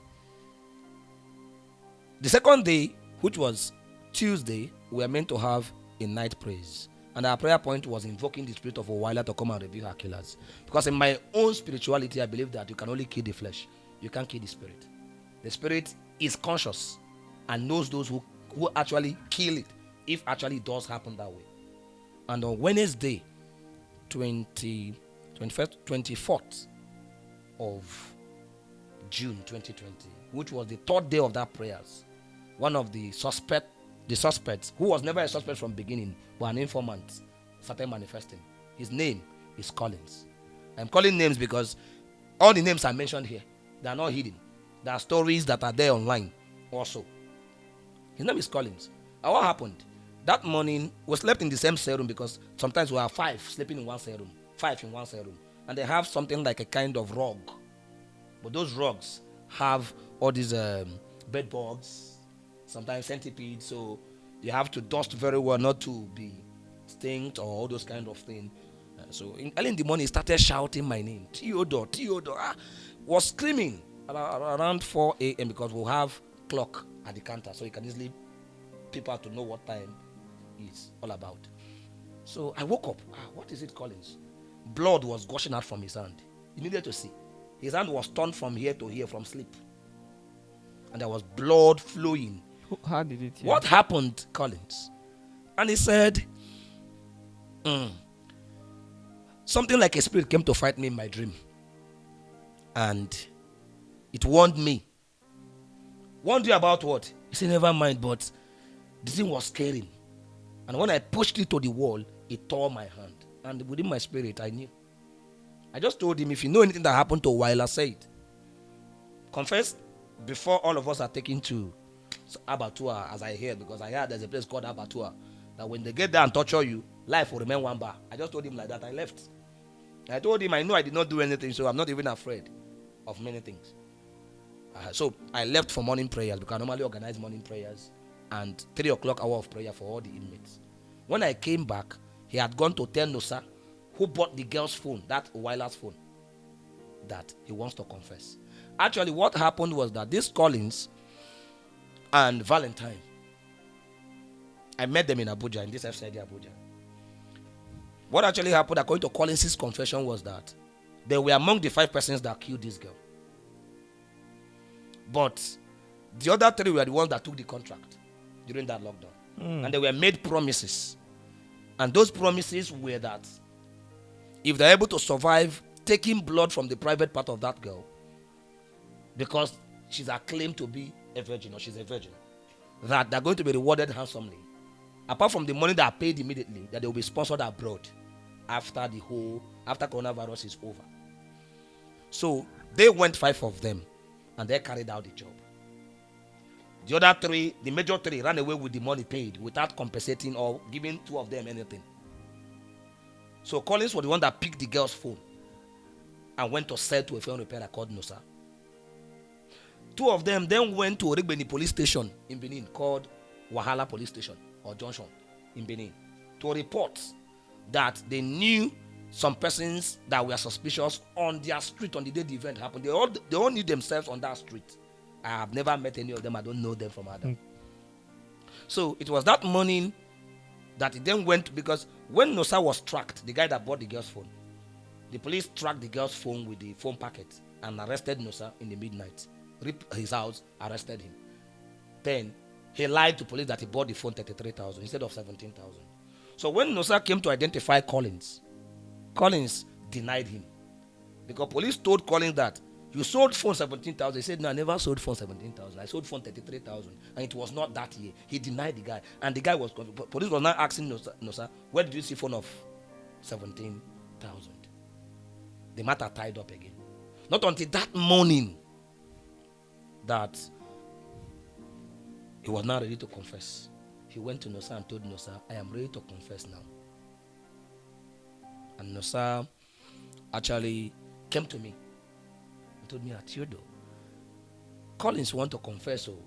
The second day, which was Tuesday, we were meant to have a night praise. And our prayer point was invoking the spirit of Owila to come and reveal our killers. Because in my own spirituality, I believe that you can only kill the flesh. You can't kill the spirit. The spirit is conscious and knows those who actually kill it, if actually it does happen that way. And on Wednesday, 24th of June 2020, which was the third day of that prayers, one of the suspects, who was never a suspect from beginning, but an informant, started manifesting. His name is Collins. I'm calling names because all the names are mentioned here. They are not hidden. There are stories that are there online also. His name is Collins. And what happened? That morning, we slept in the same cell room because sometimes we are 5 sleeping in one cell room. 5 in one cell room. And they have something like a kind of rug. But those rugs have all these bed bugs, sometimes centipedes. So you have to dust very well not to be stinked or all those kind of things. So early in the morning, he started shouting my name. Theodore, Theodore. Was screaming around 4 a.m. because we'll have clock at the counter. So you can easily people to know what time is all about. So I woke up. What is it, Collins? Blood was gushing out from his hand. You needed to see. His hand was torn from here to here from sleep. And there was blood flowing. How did it? What happened, Collins? And he said, something like a spirit came to fight me in my dream. And it warned me. Warned you about what? He said, never mind, but the thing was scaring. And when I pushed it to the wall, it tore my hand. And within my spirit, I knew. I just told him, if you know anything that happened to Wyla, say it. Confess before all of us are taken to Abattoir, as I heard, because I heard there's a place called Abattoir, that when they get there and torture you, life will remain one bar. I just told him like that. I left. I told him I know I did not do anything, so I'm not even afraid of many things. So I left for morning prayers because I normally organize morning prayers and 3 o'clock hour of prayer for all the inmates. When I came back, he had gone to tell Nosa, who bought the girl's phone, that Wyla's phone, that he wants to confess. Actually, what happened was that this Collins and Valentine, I met them in Abuja, in this FCID Abuja. What actually happened, according to Collins' confession, was that they were among the 5 persons that killed this girl. But the other 3 were the ones that took the contract during that lockdown. And they were made promises. And those promises were that if they're able to survive taking blood from the private part of that girl, because she's acclaimed to be a virgin, or she's a virgin, that they're going to be rewarded handsomely. Apart from the money that are paid immediately, that they will be sponsored abroad after coronavirus is over. So they went 5 of them, and they carried out the job. The other 3, the major 3, ran away with the money paid without compensating or giving 2 of them anything. So Collins was the one that picked the girl's phone and went to sell to a phone repairer called Nosa. 2 of them then went to Origbeni police station in Benin called Wahala police station or Junction in Benin to report that they knew some persons that were suspicious on their street on the day the event happened. They all knew themselves on that street. I have never met any of them. I don't know them from Adam. So it was that morning that it then went, because when Nosa was tracked, the guy that bought the girl's phone, the police tracked the girl's phone with the phone packet and arrested Nosa in the midnight, ripped his house, arrested him. Then he lied to police that he bought the phone 33,000 instead of 17,000. So when Nosa came to identify Collins denied him, because police told Collins that you sold phone 17,000. He said, no, I never sold phone 17,000. I sold phone 33,000. And it was not that year. He denied the guy. And the guy was confused. Police was now asking Nosa, where did you see phone of 17,000? The matter tied up again. Not until that morning that he was now ready to confess. He went to Nosa and told Nosa, I am ready to confess now. And Nosa actually came to me. Told me, Theodore, Collins want to confess. So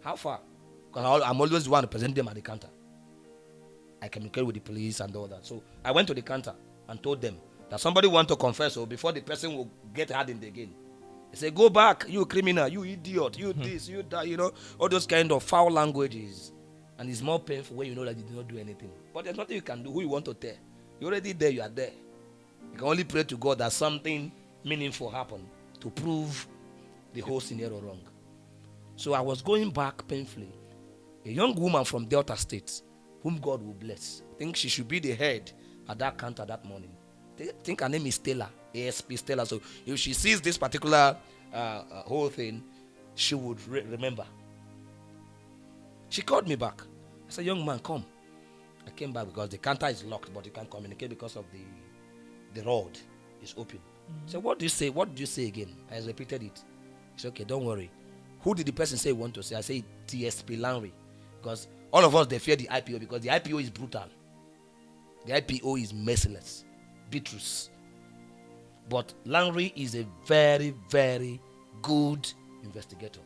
how far? Because I'm always the one representing them at the counter. I communicate with the police and all that. So I went to the counter and told them that somebody want to confess. So before the person will get hardened again, they say, go back, you criminal, you idiot, you this, you that, all those kind of foul languages. And it's more painful when you know that you did not do anything. But there's nothing you can do. Who you want to tell? You're already there, you are there. You can only pray to God that something meaningful happened to prove the whole scenario wrong. So I was going back painfully. A young woman from Delta State, whom God will bless, I think she should be the head at that counter that morning. I think her name is Stella, ASP Stella. So if she sees this particular whole thing, she would remember. She called me back. I said, young man, come. I came back because the counter is locked, but you can't communicate because of the rod is open. So what do you say? What did you say again? I repeated it. He said, okay, don't worry. Who did the person say you want to say? I say TSP Lanry. Because all of us, they fear the IPO because the IPO is brutal. The IPO is merciless. Beatrice. But Lanry is a very, very good investigator.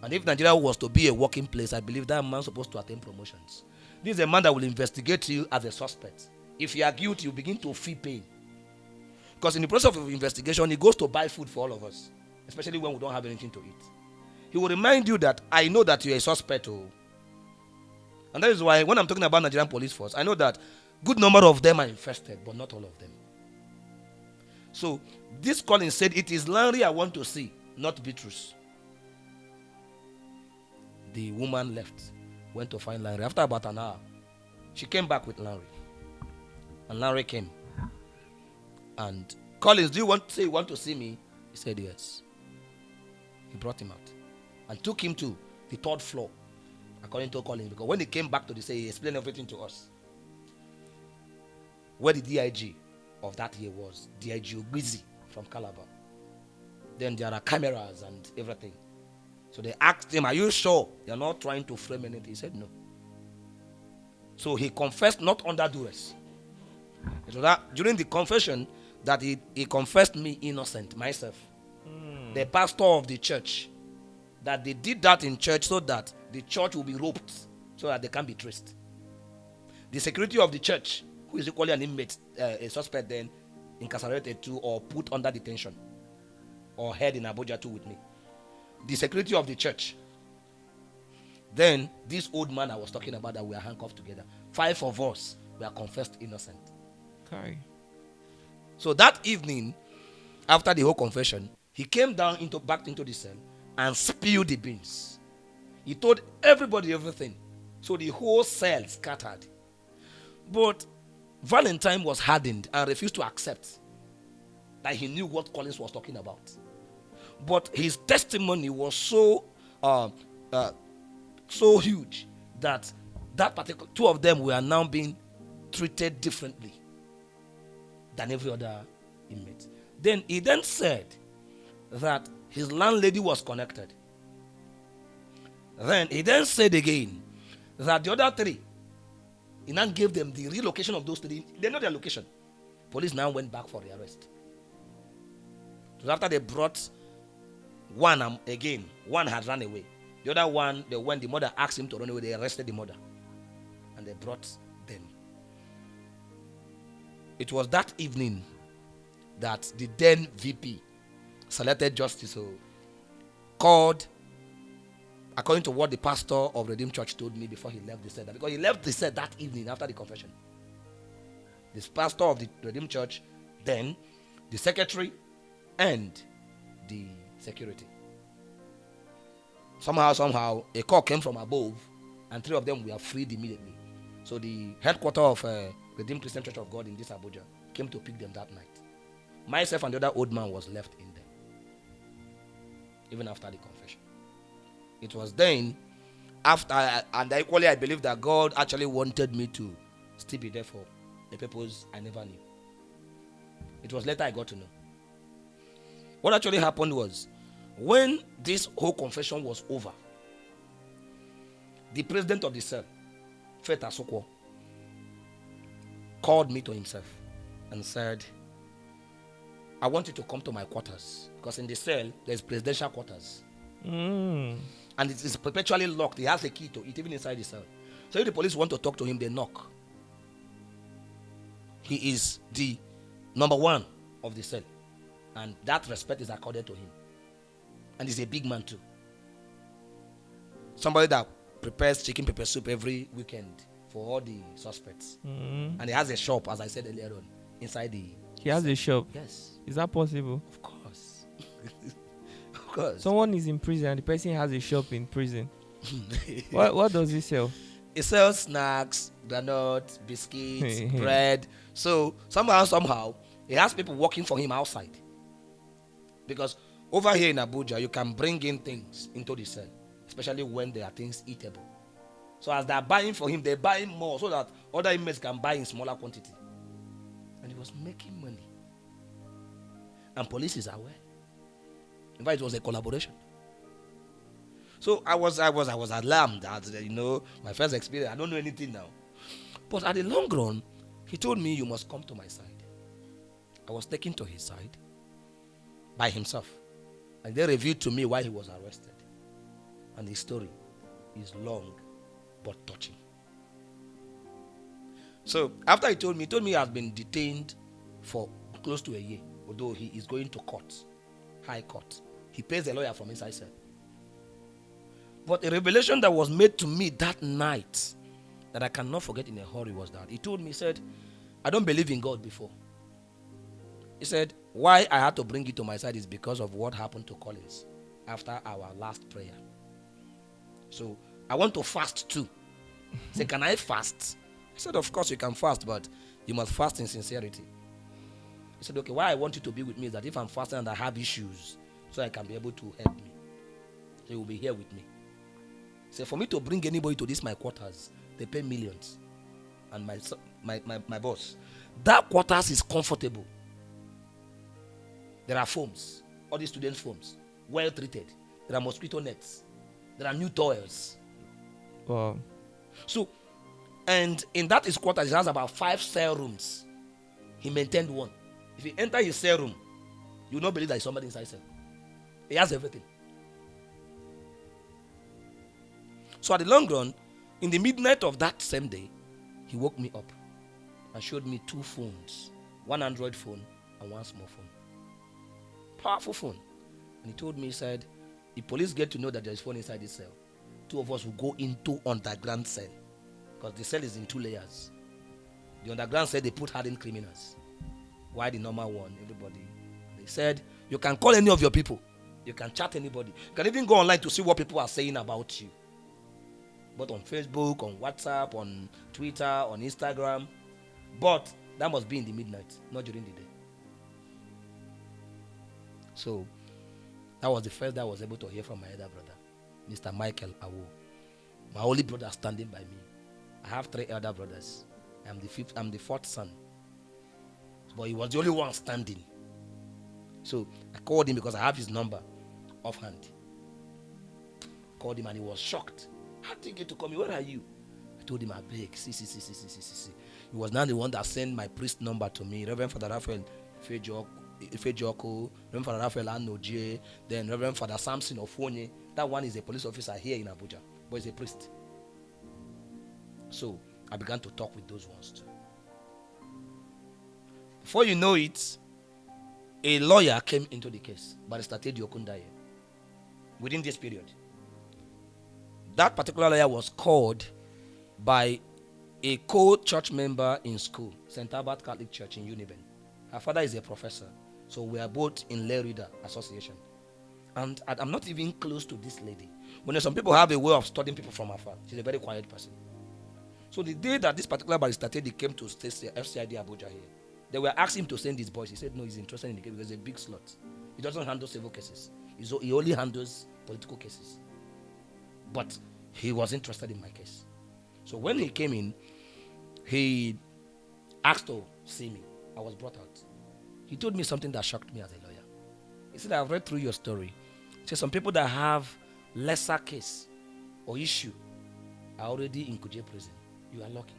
And if Nigeria was to be a working place, I believe that man is supposed to attain promotions. This is a man that will investigate you as a suspect. If you are guilty, you begin to feel pain. Because in the process of investigation, he goes to buy food for all of us, especially when we don't have anything to eat. He will remind you that I know that you're a suspect. Oh. And that is why when I'm talking about Nigerian police force, I know that good number of them are infested, but not all of them. So this Colin said, it is Lanry I want to see, not Beatrice. The woman left, went to find Lanry. After about an hour, she came back with Lanry. And Lanry came. And Collins, do you want to say you want to see me? He said yes. He brought him out and took him to the third floor, according to Collins, because when he came back to the say, he explained everything to us. Where the DIG of that year was, DIG Ogbizi from Calabar. Then there are cameras and everything. So they asked him, are you sure you're not trying to frame anything? He said no. So he confessed not under duress. So that during the confession that he confessed me innocent, myself. The pastor of the church, that they did that in church so that the church will be roped so that they can't be traced. The security of the church, who is equally an inmate, a suspect then, incarcerated too or put under detention or held in Abuja too with me. The security of the church. Then this old man I was talking about that we are handcuffed together. 5 of us were confessed innocent. Okay. So that evening, after the whole confession, he came down back into the cell and spilled the beans. He told everybody everything. So the whole cell scattered. But Valentine was hardened and refused to accept that he knew what Collins was talking about. But his testimony was so huge that particular 2 of them were now being treated differently than every other inmate. Then he then said that his landlady was connected. Then he then said again that the other 3, he now gave them the relocation of those 3. They know their location. Police now went back for the arrest. So after they brought one again, one had run away. The other one, when the mother asked him to run away, they arrested the mother. And they brought them. It was that evening that the then VP, selected justice, called, according to what the pastor of Redeemed Church told me before he left the cell, because he left the cell that evening after the confession. This pastor of the Redeemed Church, then the secretary and the security. Somehow, a call came from above, and 3 of them were freed immediately. So the headquarters of Redeemed Christian Church of God in this Abuja came to pick them that night. Myself and the other old man was left in there, even after the confession. It was then, after, and equally I believe that God actually wanted me to still be there for the purpose I never knew. It was later I got to know. What actually happened was, when this whole confession was over, the president of the cell, Feta Sokwo, called me to himself and said, I want you to come to my quarters, because in the cell there's presidential quarters. And it is perpetually locked. He has a key to it, even inside the cell. So if the police want to talk to him, they knock. He is the number 1 of the cell, and that respect is accorded to him. And he's a big man too. Somebody that prepares chicken pepper soup every weekend for all the suspects. And he has a shop, as I said earlier on, inside the... He has a shop? Yes. Is that possible? Of course. Of course. Someone is in prison and the person has a shop in prison. What does he sell? He sells snacks, donuts, biscuits, bread. So somehow, he has people working for him outside. Because over here in Abuja, you can bring in things into the cell, especially when there are things eatable. So as they are buying for him, they buy more so that other inmates can buy in smaller quantity. And he was making money. And police is aware. In fact, it was a collaboration. So I was alarmed at my first experience. I don't know anything now. But at the long run, he told me, you must come to my side. I was taken to his side by himself. And they revealed to me why he was arrested. And his story is long but touching. So after he told me he has been detained for close to a year, although he is going to court, high court. He pays a lawyer from inside cell. But a revelation that was made to me that night that I cannot forget in a hurry was that he told me, he said, I don't believe in God before. He said, why I had to bring you to my side is because of what happened to Collins after our last prayer. So I want to fast too. He said, can I fast? I said, of course you can fast, but you must fast in sincerity. He said, okay, why I want you to be with me is that if I'm fasting and I have issues, so I can be able to help me. So you will be here with me. He said, for me to bring anybody to this my quarters, they pay millions. And my boss, that quarters is comfortable. There are foams, all these students' foams, well treated. There are mosquito nets. There are new toys. Wow. So, and in that his quarters, he has about 5 cell rooms. He maintained one. If you enter his cell room, you will not believe there is somebody inside cell. He has everything. So at the long run, in the midnight of that same day, he woke me up and showed me 2 phones, one Android phone and one small phone. Powerful phone. And he told me, he said, if police get to know that there is phone inside this cell, 2 of us will go into underground cell. Because the cell is in 2 layers. The underground cell, they put hardened criminals. Why the normal one? Everybody. They said, you can call any of your people. You can chat anybody. You can even go online to see what people are saying about you. But on Facebook, on WhatsApp, on Twitter, on Instagram. But that must be in the midnight, not during the day. So, that was the first that I was able to hear from my elder brother, Mr. Michael Awo. My only brother standing by me. I have 3 elder brothers. I'm the 4th son. But he was the only one standing. So, I called him because I have his number offhand. Called him and he was shocked. How did you get to call me? Where are you? I told him, I beg. See. He was now the one that sent my priest number to me, Reverend Father Raphael Ifejoko, Reverend Father Raphael Anoje, then Reverend Father Samson Ofonye. That one is a police officer here in Abuja, but he's a priest. So I began to talk with those ones too. Before you know it, a lawyer came into the case, Barrister Teddy Okundaye, within this period. That particular lawyer was called by a co-church member in school, St. Albert Catholic Church in Uniben. Her father is a professor, so we are both in lay reader association. And I'm not even close to this lady. When some people have a way of studying people from afar, she's a very quiet person. So the day that this particular Barrister Teddy came to FCID Abuja here, they were asking him to send his boys. He said no, he's interested in the case because it's a big slot. He doesn't handle civil cases. He only handles political cases. But he was interested in my case. So when he came in, he asked to see me. I was brought out. He told me something that shocked me as a lawyer. He said, I've read through your story. He said, some people that have lesser case or issue are already in Kuje prison. You are lucky.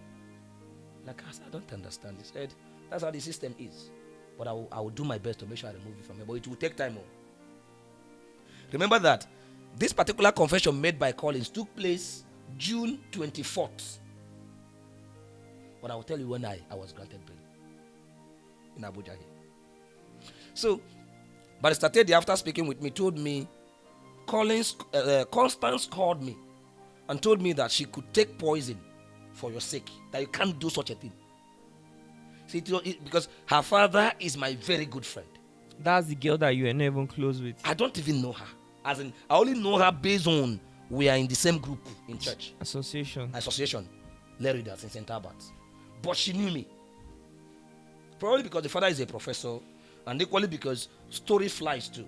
Like I said, I don't understand. He said, that's how the system is. But I will do my best to make sure I remove it from here. But it will take time. Remember that this particular confession made by Collins took place June 24th. But I will tell you when I was granted bail in Abuja here. So, Barrister Teddy, after speaking with me, told me, Constance called me and told me that she could take poison for your sake, that you can't do such a thing. See, because her father is my very good friend. That's the girl that you are not even close with. I don't even know her. As in, I only know her based on we are in the same group in church. Association. Lay readers in St. Albert. But she knew me. Probably because the father is a professor, and equally because story flies too.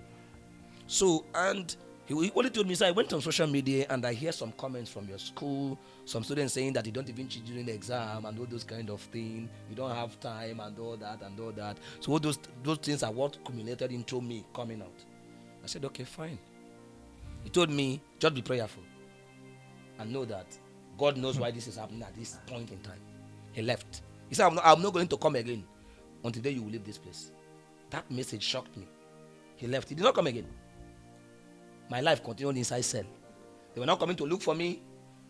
So, and He only told me, so I went on social media and I hear some comments from your school, some students saying that you don't even cheat during the exam and all those kind of things. You don't have time and all that and all that. So all those things are what accumulated into me coming out. I said, okay, fine. He told me, just be prayerful and know that God knows why this is happening at this point in time. He left. He said, I'm not going to come again until the day you will leave this place. That message shocked me. He left. He did not come again. My life continued inside cell. They were not coming to look for me.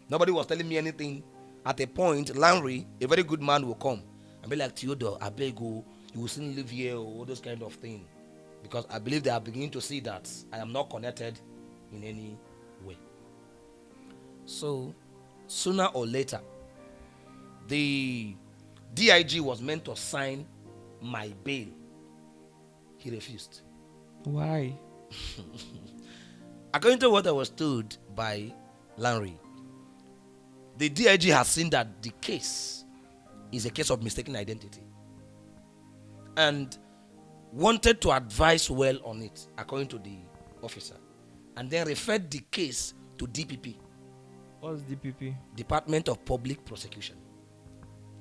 Nobody was telling me anything. At a point, Larry, a very good man, will come and be like, Theodore, I beg you, you will soon live here, or all those kind of things. Because I believe they are beginning to see that I am not connected in any way. So, sooner or later, the DIG was meant to sign my bail. He refused. Why? According to what I was told by Larry, the DIG has seen that the case is a case of mistaken identity and wanted to advise well on it, according to the officer, and then referred the case to DPP. What's DPP? Department of Public Prosecution.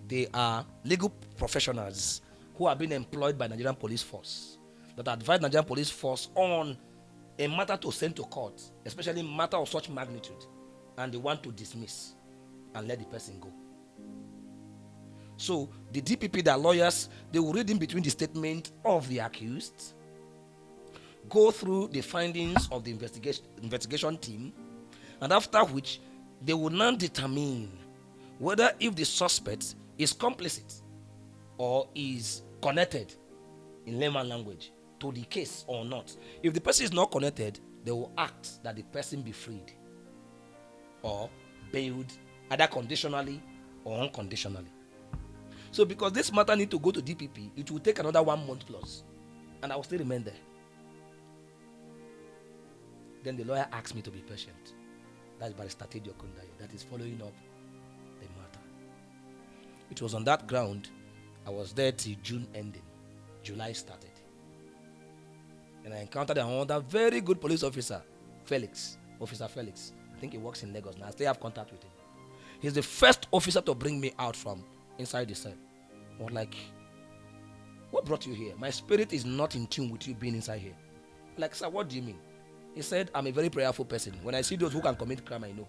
They are legal professionals who have been employed by Nigerian Police Force that advise Nigerian Police Force on a matter to send to court, especially matter of such magnitude, and they want to dismiss and let the person go. So the DPP, the lawyers, they will read in between the statement of the accused, go through the findings of the investigation team, and after which they will now determine whether if the suspect is complicit or is connected, in layman language, to the case or not. If the person is not connected, they will act that the person be freed or bailed, either conditionally or unconditionally. So because this matter need to go to DPP, it will take another 1 month plus, and I will still remain there. Then the lawyer asked me to be patient. That's Barrister Teddy Okundayo that is following up the matter. It was on that ground I was there till June ending. July started. And I encountered another very good police officer, Officer Felix. I think he works in Lagos now. I still have contact with him. He's the first officer to bring me out from inside the cell. I was like, what brought you here? My spirit is not in tune with you being inside here. Like, sir, what do you mean? He said, I'm a very prayerful person. When I see those who can commit crime, I know.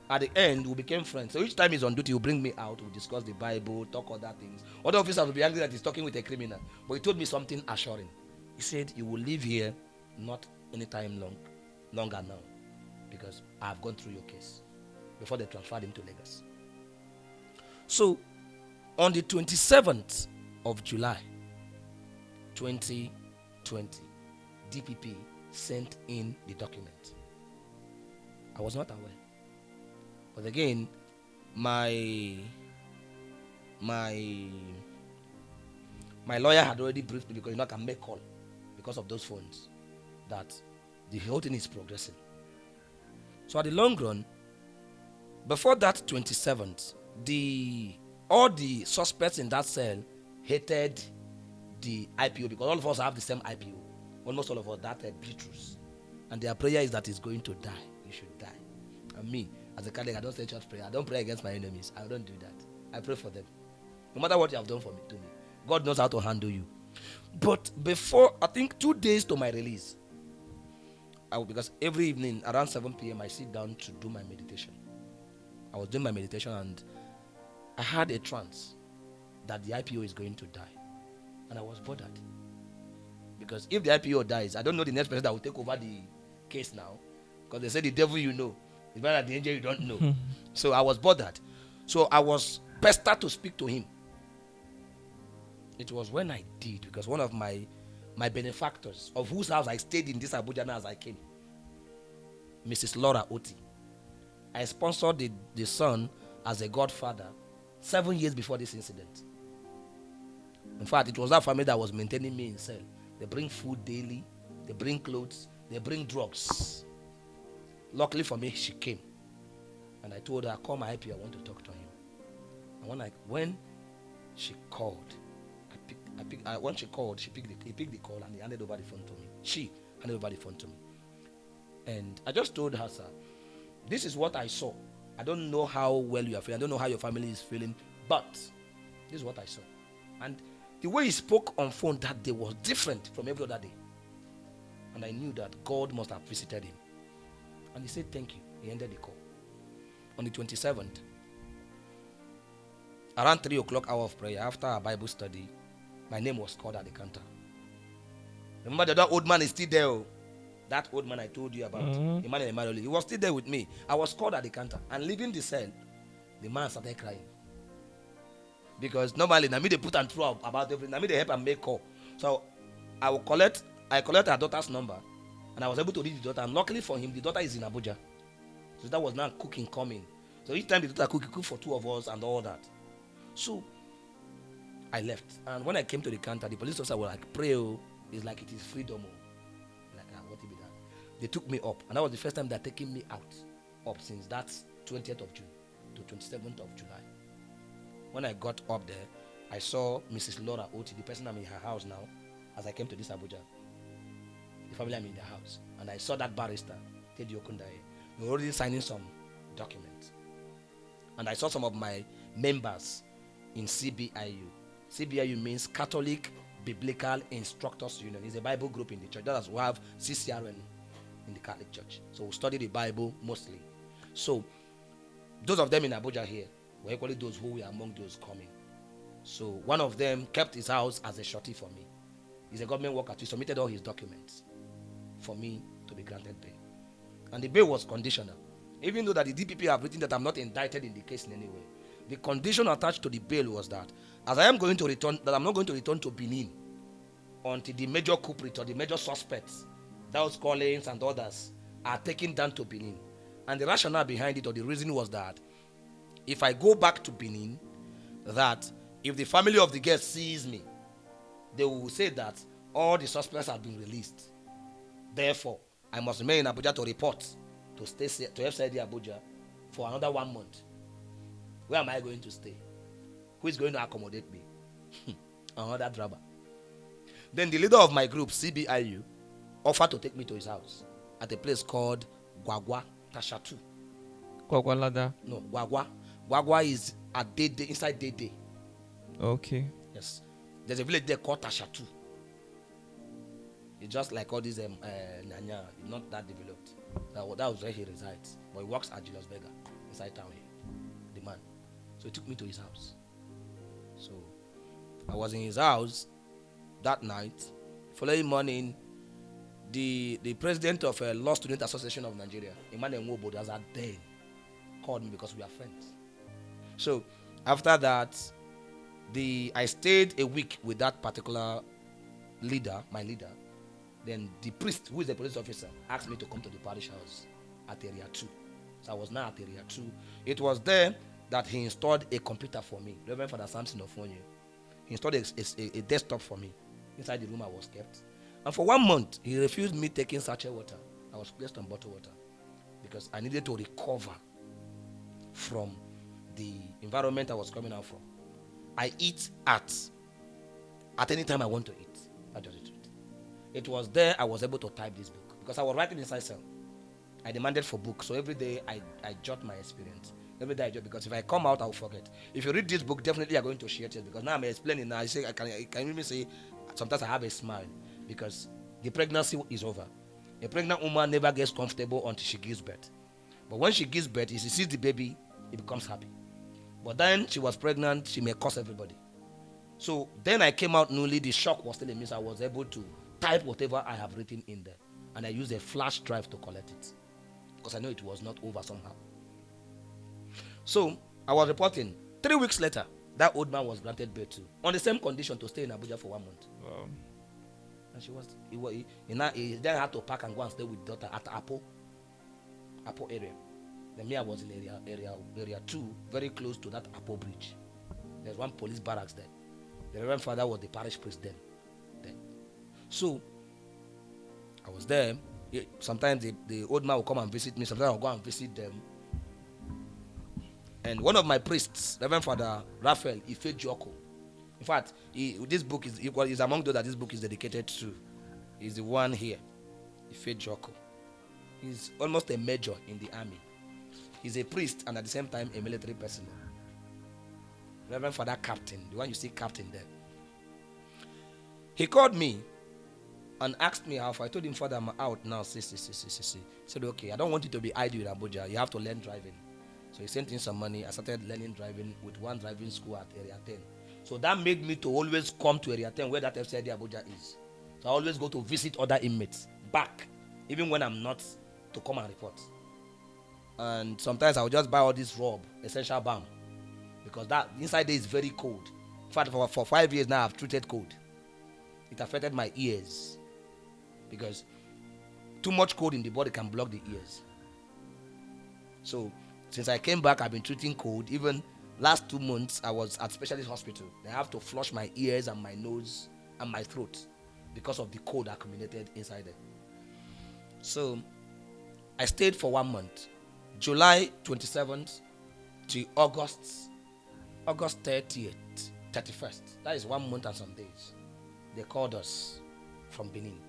At the end, we became friends. So each time he's on duty, he'll bring me out, we'll discuss the Bible, talk other things. Other officers will be angry that he's talking with a criminal. But he told me something assuring. He said, you will live here not anytime longer now, because I have gone through your case before they transferred him to Lagos. So, on the 27th of July, 2020, DPP sent in the document. I was not aware. But again, my lawyer had already briefed me, because you know I can make call because of those phones, that the whole thing is progressing. So at the long run, before that 27th, all the suspects in that cell hated the IPO, because all of us have the same IPO. Almost all of us, that Beatrice. And their prayer is that he's going to die. He should die. And me, as a Catholic, I don't say church prayer. I don't pray against my enemies. I don't do that. I pray for them. No matter what you have done for me, to me, God knows how to handle you. But before, I think 2 days to my release, because every evening around 7 p.m. I sit down to do my meditation. I was doing my meditation and I had a trance that the IPO is going to die. And I was bothered. Because if the IPO dies, I don't know the next person that will take over the case now. Because they say the devil you know is better than the angel you don't know. So I was bothered. So I was pestered to speak to him. It was when I did, because one of my benefactors, of whose house I stayed in this Abuja now as I came, Mrs. Laura Oti, I sponsored the son as a godfather 7 years before this incident. In fact, it was that family that was maintaining me in cell. They bring food daily, they bring clothes, they bring drugs. Luckily for me, she came. And I told her, call my IP, I want to talk to him. And when she called, when she called, he picked the call and he handed over the phone to me. She handed over the phone to me. And I just told her, sir, this is what I saw. I don't know how well you are feeling. I don't know how your family is feeling, but this is what I saw. And the way he spoke on phone that day was different from every other day. And I knew that God must have visited him. And he said, thank you. He ended the call. On the 27th, around 3 o'clock hour of prayer, after our Bible study, my name was called at the counter. Remember that old man is still there. Oh. That old man I told you about, Emmanuel Emmanuel, he was still there with me. I was called at the counter. And leaving the cell, the man started crying. Because normally, I mean, they put and throw about everything. I mean, they help and make call. So I collect her daughter's number. And I was able to reach the daughter. And luckily for him, the daughter is in Abuja. So that was now cooking coming. So each time the daughter cook for two of us and all that. So I left. And when I came to the counter, the police officer was like, pray, oh. It's like it is freedom. Oh. What will be that? They took me up, and that was the first time they're taking me up since that 20th of June to 27th of July. When I got up there, I saw Mrs. Laura Oti, the person I'm in her house now, as I came to this Abuja. The family I'm in their house. And I saw that barrister, Teddy Okundaye. They were already signing some documents. And I saw some of my members in CBIU. CBIU means Catholic Biblical Instructors Union. It's a Bible group in the church. That's why we have CCRN in the Catholic Church. So we study the Bible mostly. So those of them in Abuja here were equally those who were among those coming. So one of them kept his house as a shorty for me. He's a government worker. He submitted all his documents for me to be granted bail. And the bail was conditional. Even though that the DPP have written that I'm not indicted in the case in any way. The condition attached to the bail was that as I am going to return, that I'm not going to return to Benin until the major culprit or the major suspects, those Collins and others, are taken down to Benin. And the rationale behind it, or the reason, was that if I go back to Benin, that if the family of the girl sees me, they will say that all the suspects have been released. Therefore, I must remain in Abuja to report to FCID Abuja for another 1 month. Where am I going to stay? Who is going to accommodate me? Another drama. Then the leader of my group, CBIU, offered to take me to his house at a place called Gwagwa Tashatu. Gwagwalada? No, Gwagwa. Gwagwa is at Dede, inside Dede. Okay. Yes. There's a village there called Tashatu. It's just like all these Nanya, not that developed. That was where he resides. But he works at Julius Berger, inside town here. The man. So he took me to his house. So I was in his house that night. Following morning, the president of Law Student Association of Nigeria, Emmanuel Nwobo, as at then, called me because we are friends. So after that, I stayed a week with that particular leader, my leader. Then the priest, who is the police officer, asked me to come to the parish house at Area 2. So I was now at Area 2. It was there that he installed a computer for me. Reverend Father Samson of Onye. He installed a desktop for me inside the room I was kept. And for 1 month, he refused me taking sachet water. I was placed on bottled water because I needed to recover from the environment I was coming out from. I eat at any time I want to eat. That's just it. It was there I was able to type this book because I was writing inside cell. I demanded for books, so every day I jot my experience. Every day I jot, because if I come out, I'll forget. If you read this book, definitely you're going to share it, because now I'm explaining. Now I can even say sometimes I have a smile because the pregnancy is over. A pregnant woman never gets comfortable until she gives birth. But when she gives birth, if she sees the baby, it becomes happy. But then she was pregnant, she may curse everybody. So then I came out newly. The shock was still in me, so I was able to type whatever I have written in there. And I used a flash drive to collect it because I know it was not over somehow. So I was reporting. 3 weeks later, that old man was granted bail too, on the same condition to stay in Abuja for 1 month. Wow. And he then had to pack and go and stay with daughter at Apo area. Then me, I was in area 2, very close to that Apo bridge. There's one police barracks there. The Reverend Father was the parish priest then. So I was there. Sometimes the old man will come and visit me. Sometimes I'll go and visit them. And one of my priests, Reverend Father Raphael Ife Joko. In fact, this book is among those that this book is dedicated to. He's the one here, Ife Joko. He's almost a major in the army. He's a priest and at the same time a military personnel. Reverend Father Captain, the one you see captain there. He called me and asked me how far. I told him, Father, I'm out now. See. He said, okay, I don't want you to be idle in Abuja. You have to learn driving. So he sent in some money. I started learning driving with one driving school at Area 10. So that made me to always come to Area 10 where that FCID Abuja is. So I always go to visit other inmates back, even when I'm not, to come and report. And sometimes I will just buy all this robe, essential balm, because that inside there is very cold. In fact, for 5 years now, I've treated cold. It affected my ears because too much cold in the body can block the ears. So since I came back, I've been treating cold. Even last 2 months, I was at specialist hospital. They have to flush my ears and my nose and my throat because of the cold accumulated inside there. So I stayed for 1 month, July 27th to August 30th, 31st. That is 1 month and some days. They called us from Benin.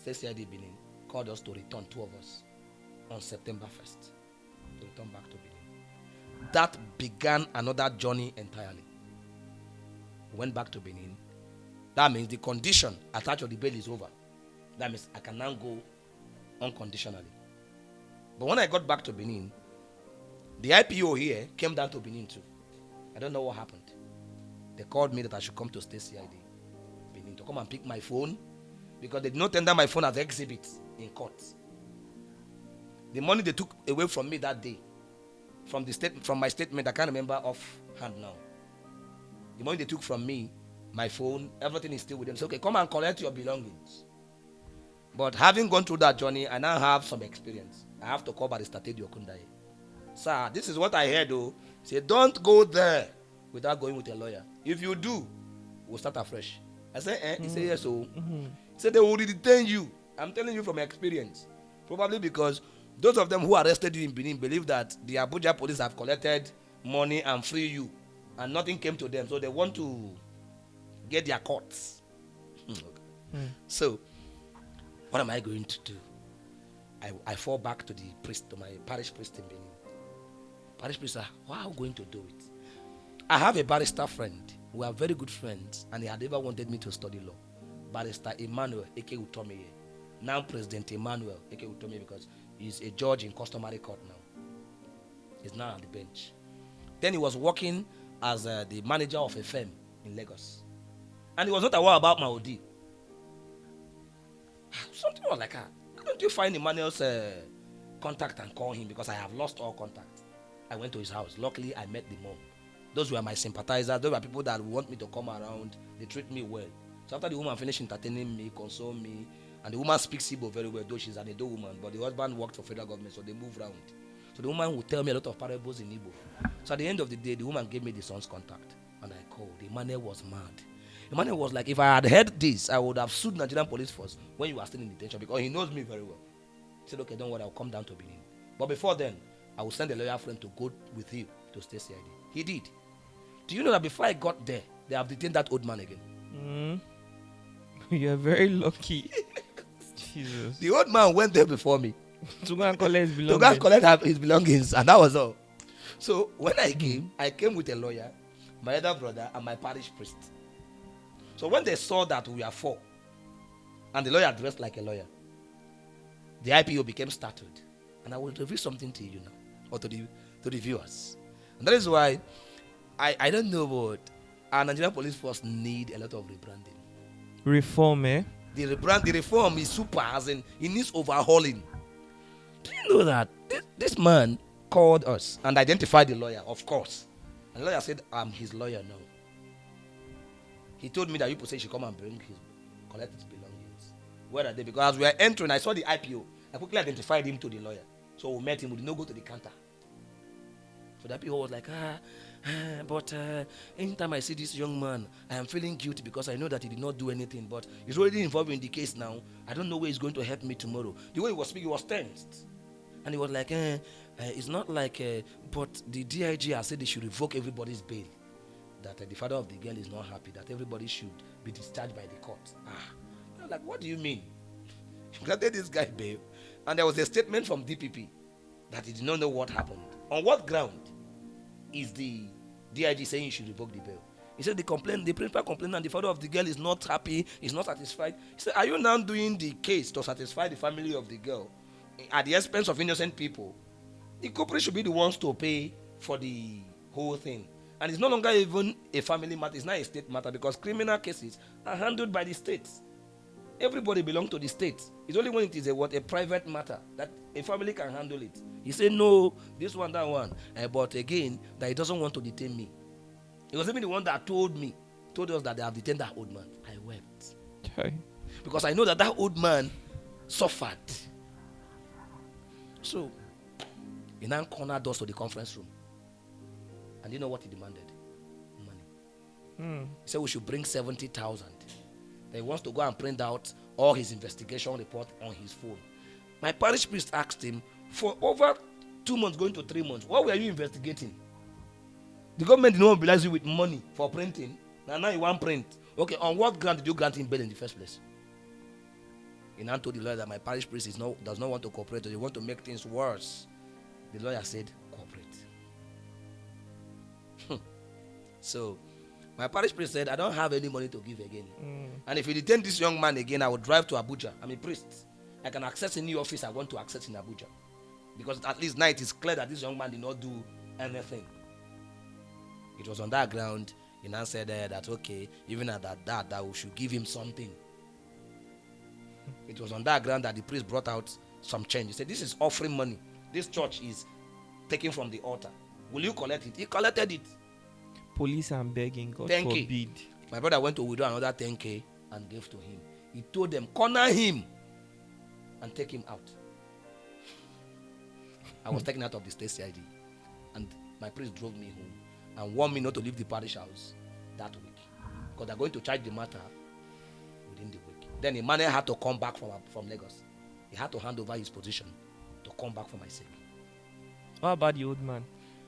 CID Benin called us to return, 2 of us, on September 1st. To return back to Benin. That began another journey entirely. We went back to Benin. That means the condition attached to the bail is over. That means I can now go unconditionally. But when I got back to Benin, the IPO here came down to Benin too. I don't know what happened. They called me that I should come to State CID Benin to come and pick my phone because they did not tender my phone as exhibit in court. The money they took away from me that day, from my statement, I can't remember offhand now. The money they took from me, my phone, everything is still with them. So okay, come and collect your belongings. But having gone through that journey, I now have some experience. I have to call Barrister Teddy Okundaye. Sir, this is what I heard though. Say, don't go there without going with a lawyer. If you do, we'll start afresh. I said, He said, yes, so. He said, they will detain you. I'm telling you from experience. Probably because those of them who arrested you in Benin believe that the Abuja police have collected money and free you. And nothing came to them. So they want to get their courts. So, what am I going to do? I fall back to the priest, to my parish priest in Benin. Parish priest said, how are we going to do it? I have a barrister friend. We are very good friends, and he had ever wanted me to study law. Barrister Emmanuel Eke Utomeye. Now President Emmanuel Eke Utomeye, because he's a judge in customary court now. He's now at the bench. Then he was working as the manager of a firm in Lagos. And he was not aware about my ordeal. Something was like, why don't you find Emmanuel's contact and call him, because I have lost all contact. I went to his house. Luckily, I met the mom. Those were my sympathizers. Those were people that want me to come around. They treat me well. So after the woman finished entertaining me, console me, and the woman speaks Igbo very well, though she's an Edo woman, but the husband worked for federal government, so they move around. So the woman would tell me a lot of parables in Igbo. So at the end of the day, the woman gave me the son's contact, and I called. Emmanuel was mad. Emmanuel was like, if I had heard this, I would have sued Nigerian police force when you were still in detention, because he knows me very well. He said, okay, don't worry, I'll come down to Benin. But before then, I will send a lawyer friend to go with you to State CID. He did. Do you know that before I got there, they have detained that old man again? You're very lucky. Jesus. The old man went there before me. To go and collect his belongings. To go and collect his belongings, and that was all. So when I came with a lawyer, my other brother, and my parish priest. So when they saw that we are 4, and the lawyer dressed like a lawyer, the IPO became startled. And I will reveal something to you now, or to the viewers. And that is why I don't know, but our Nigerian police force need a lot of rebranding. Reform, eh? The reform is super, as in it needs overhauling. Do you know that this man called us and identified the lawyer, of course. And the lawyer said, I'm his lawyer now. He told me that people say he should come and collect his belongings. Where are they? Because as we were entering, I saw the IPO. I quickly identified him to the lawyer. So we met him. We did not go to the counter. So the IPO was like, but anytime I see this young man, I am feeling guilty because I know that he did not do anything. But he's already involved in the case now. I don't know where he's going to help me tomorrow. The way he was speaking, he was tensed. And he was like, it's not like, but the DIG has said they should revoke everybody's bail. That the father of the girl is not happy, that everybody should be discharged by the court. I was like, what do you mean? You granted this guy bail, And there was a statement from DPP that he did not know what happened. On what ground is the DIG saying you should revoke the bail? He said the principal complainant and the father of the girl is not happy, is not satisfied. He said, are you now doing the case to satisfy the family of the girl at the expense of innocent people? The corporate should be the ones to pay for the whole thing. And it's no longer even a family matter, it's not a state matter, because criminal cases are handled by the states. Everybody belongs to the state. It's only when it is a private matter that a family can handle it. He said, no, this one, that one. But again, that he doesn't want to detain me. He was even the one that told us that they have detained that old man. I wept. Okay. Because I know that old man suffered. So, he now cornered us to the conference room. And you know what he demanded? Money. He said we should bring 70,000. He wants to go and print out all his investigation report on his phone. My parish priest asked him, for over 2 months, going to 3 months, what were you investigating? The government did not mobilize you with money for printing. Now you want print. Okay, on what ground did you grant him bail in the first place? He now told the lawyer that my parish priest does not want to cooperate. They want to make things worse. The lawyer said, cooperate. So, my parish priest said, I don't have any money to give again. And if you detain this young man again, I will drive to Abuja. I'm a priest. I can access any office I want to access in Abuja. Because at least now it is clear that this young man did not do anything. It was on that ground, he now said that, okay, even at that we should give him something. It was on that ground that the priest brought out some change. He said, this is offering money. This church is taken from the altar. Will you collect it? He collected it. Police and begging, God 10K. forbid. My brother went to withdraw another 10K and gave to him. He told them, corner him and take him out. I was taken out of the state CID. And my priest drove me home and warned me not to leave the parish house that week. Because they're going to charge the matter within the week. Then Emmanuel had to come back from Lagos. He had to hand over his position to come back for my sake. What about the old man?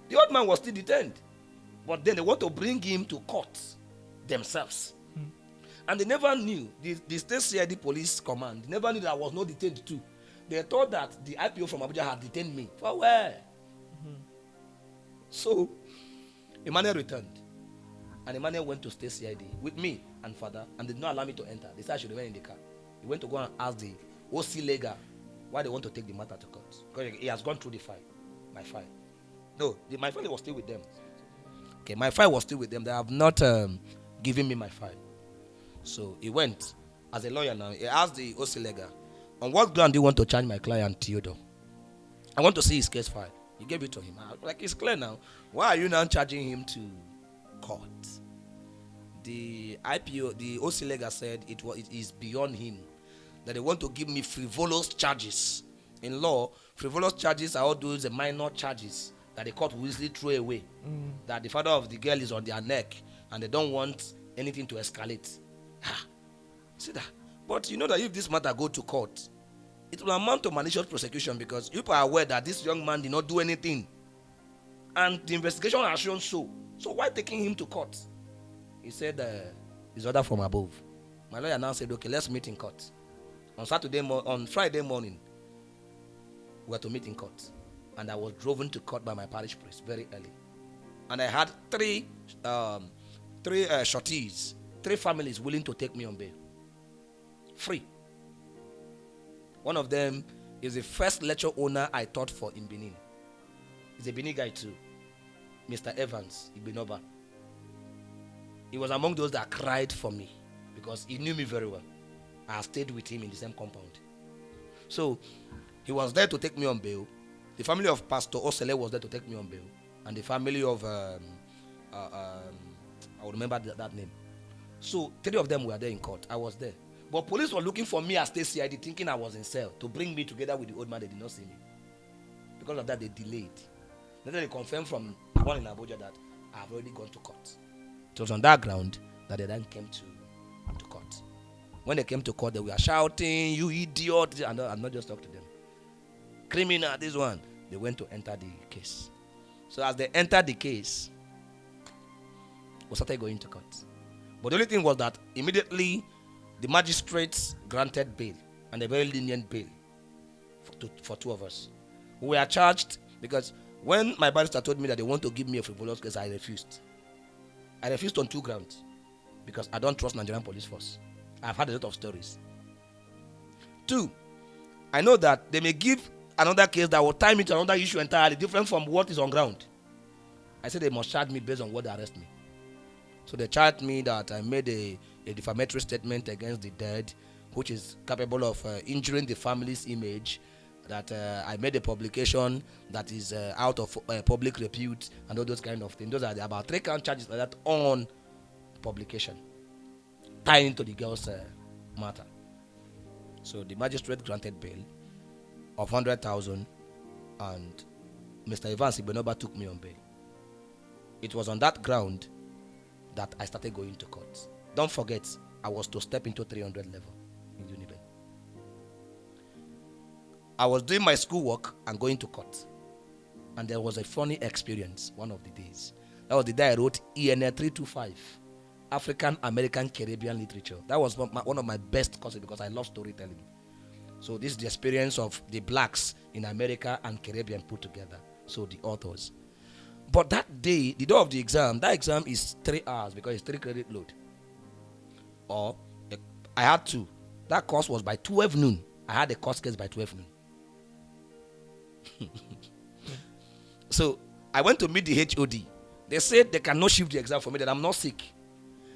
The old man was still detained. But then they want to bring him to court themselves. And they never knew, the state CID police command, never knew that I was not detained too. They thought that the IPO from Abuja had detained me. For where? So, Emmanuel returned. And Emmanuel went to state CID with me and father, and did not allow me to enter. They said I should remain in the car. He went to go and ask the OC legal why they want to take the matter to court. Because he has gone through my file. No, my file was still with them. Okay, my file was still with them. They have not given me my file. So he went as a lawyer now. He asked the OC legal, on what ground do you want to charge my client Theodore? I want to see his case file. He gave it to him. Like, it's clear now. Why are you now charging him to court? The IPO, the OC legal said it is beyond him. That they want to give me frivolous charges. In law, frivolous charges are all those minor charges that the court will easily throw away. That the father of the girl is on their neck and they don't want anything to escalate. See that? But you know that if this matter go to court, it will amount to malicious prosecution, because you are aware that this young man did not do anything. And the investigation has shown so. So why taking him to court? He said, it's order from above. My lawyer now said, okay, let's meet in court. On Friday morning, we were to meet in court. And I was driven to court by my parish priest very early. And I had three shorties, 3 families willing to take me on bail. Free. One of them is the first lecture owner I taught for in Benin. He's a Benin guy too. Mr. Evans, Ibinoba. He was among those that cried for me because he knew me very well. I stayed with him in the same compound. So, he was there to take me on bail. The family of Pastor Osele was there to take me on bail. And the family of, I will remember that name. So, 3 of them were there in court. I was there. But police were looking for me as state CID, thinking I was in cell, to bring me together with the old man. They did not see me. Because of that, they delayed. Then they confirmed from the one in Abuja that I have already gone to court. It was on that ground that they then came to court. When they came to court, they were shouting, "You idiot!" And I'm not just talking to them. Criminal, this one. They went to enter the case. So as they entered the case, we started going to court. But the only thing was that immediately the magistrates granted bail, and a very lenient bail, for two of us. We were charged because when my barrister told me that they want to give me a frivolous case, I refused. I refused on two grounds. Because I don't trust Nigerian police force. I've had a lot of stories. Two, I know that they may give another case that will tie me to another issue entirely different from what is on ground. I said they must charge me based on what they arrest me. So they charged me that I made a defamatory statement against the dead, which is capable of injuring the family's image, that I made a publication that is out of public repute, and all those kind of things. Those are about 3 count charges like that on publication, tying into the girl's matter. So the magistrate granted bail of 100,000, and Mr. Evans Ibenoba took me on bail. It was on that ground that I started going to court. Don't forget, I was to step into 300 level in Uniben. I was doing my schoolwork and going to court. And there was a funny experience one of the days. That was the day I wrote ENA 325, African American Caribbean Literature. That was one of my best courses because I love storytelling. So this is the experience of the blacks in America and Caribbean put together. So the authors. But that day, the day of the exam, that exam is 3 hours because it's 3 credit load. Or I had to. That course was by 12 noon. I had a course case by 12 noon. So I went to meet the HOD. They said they cannot shift the exam for me, that I'm not sick.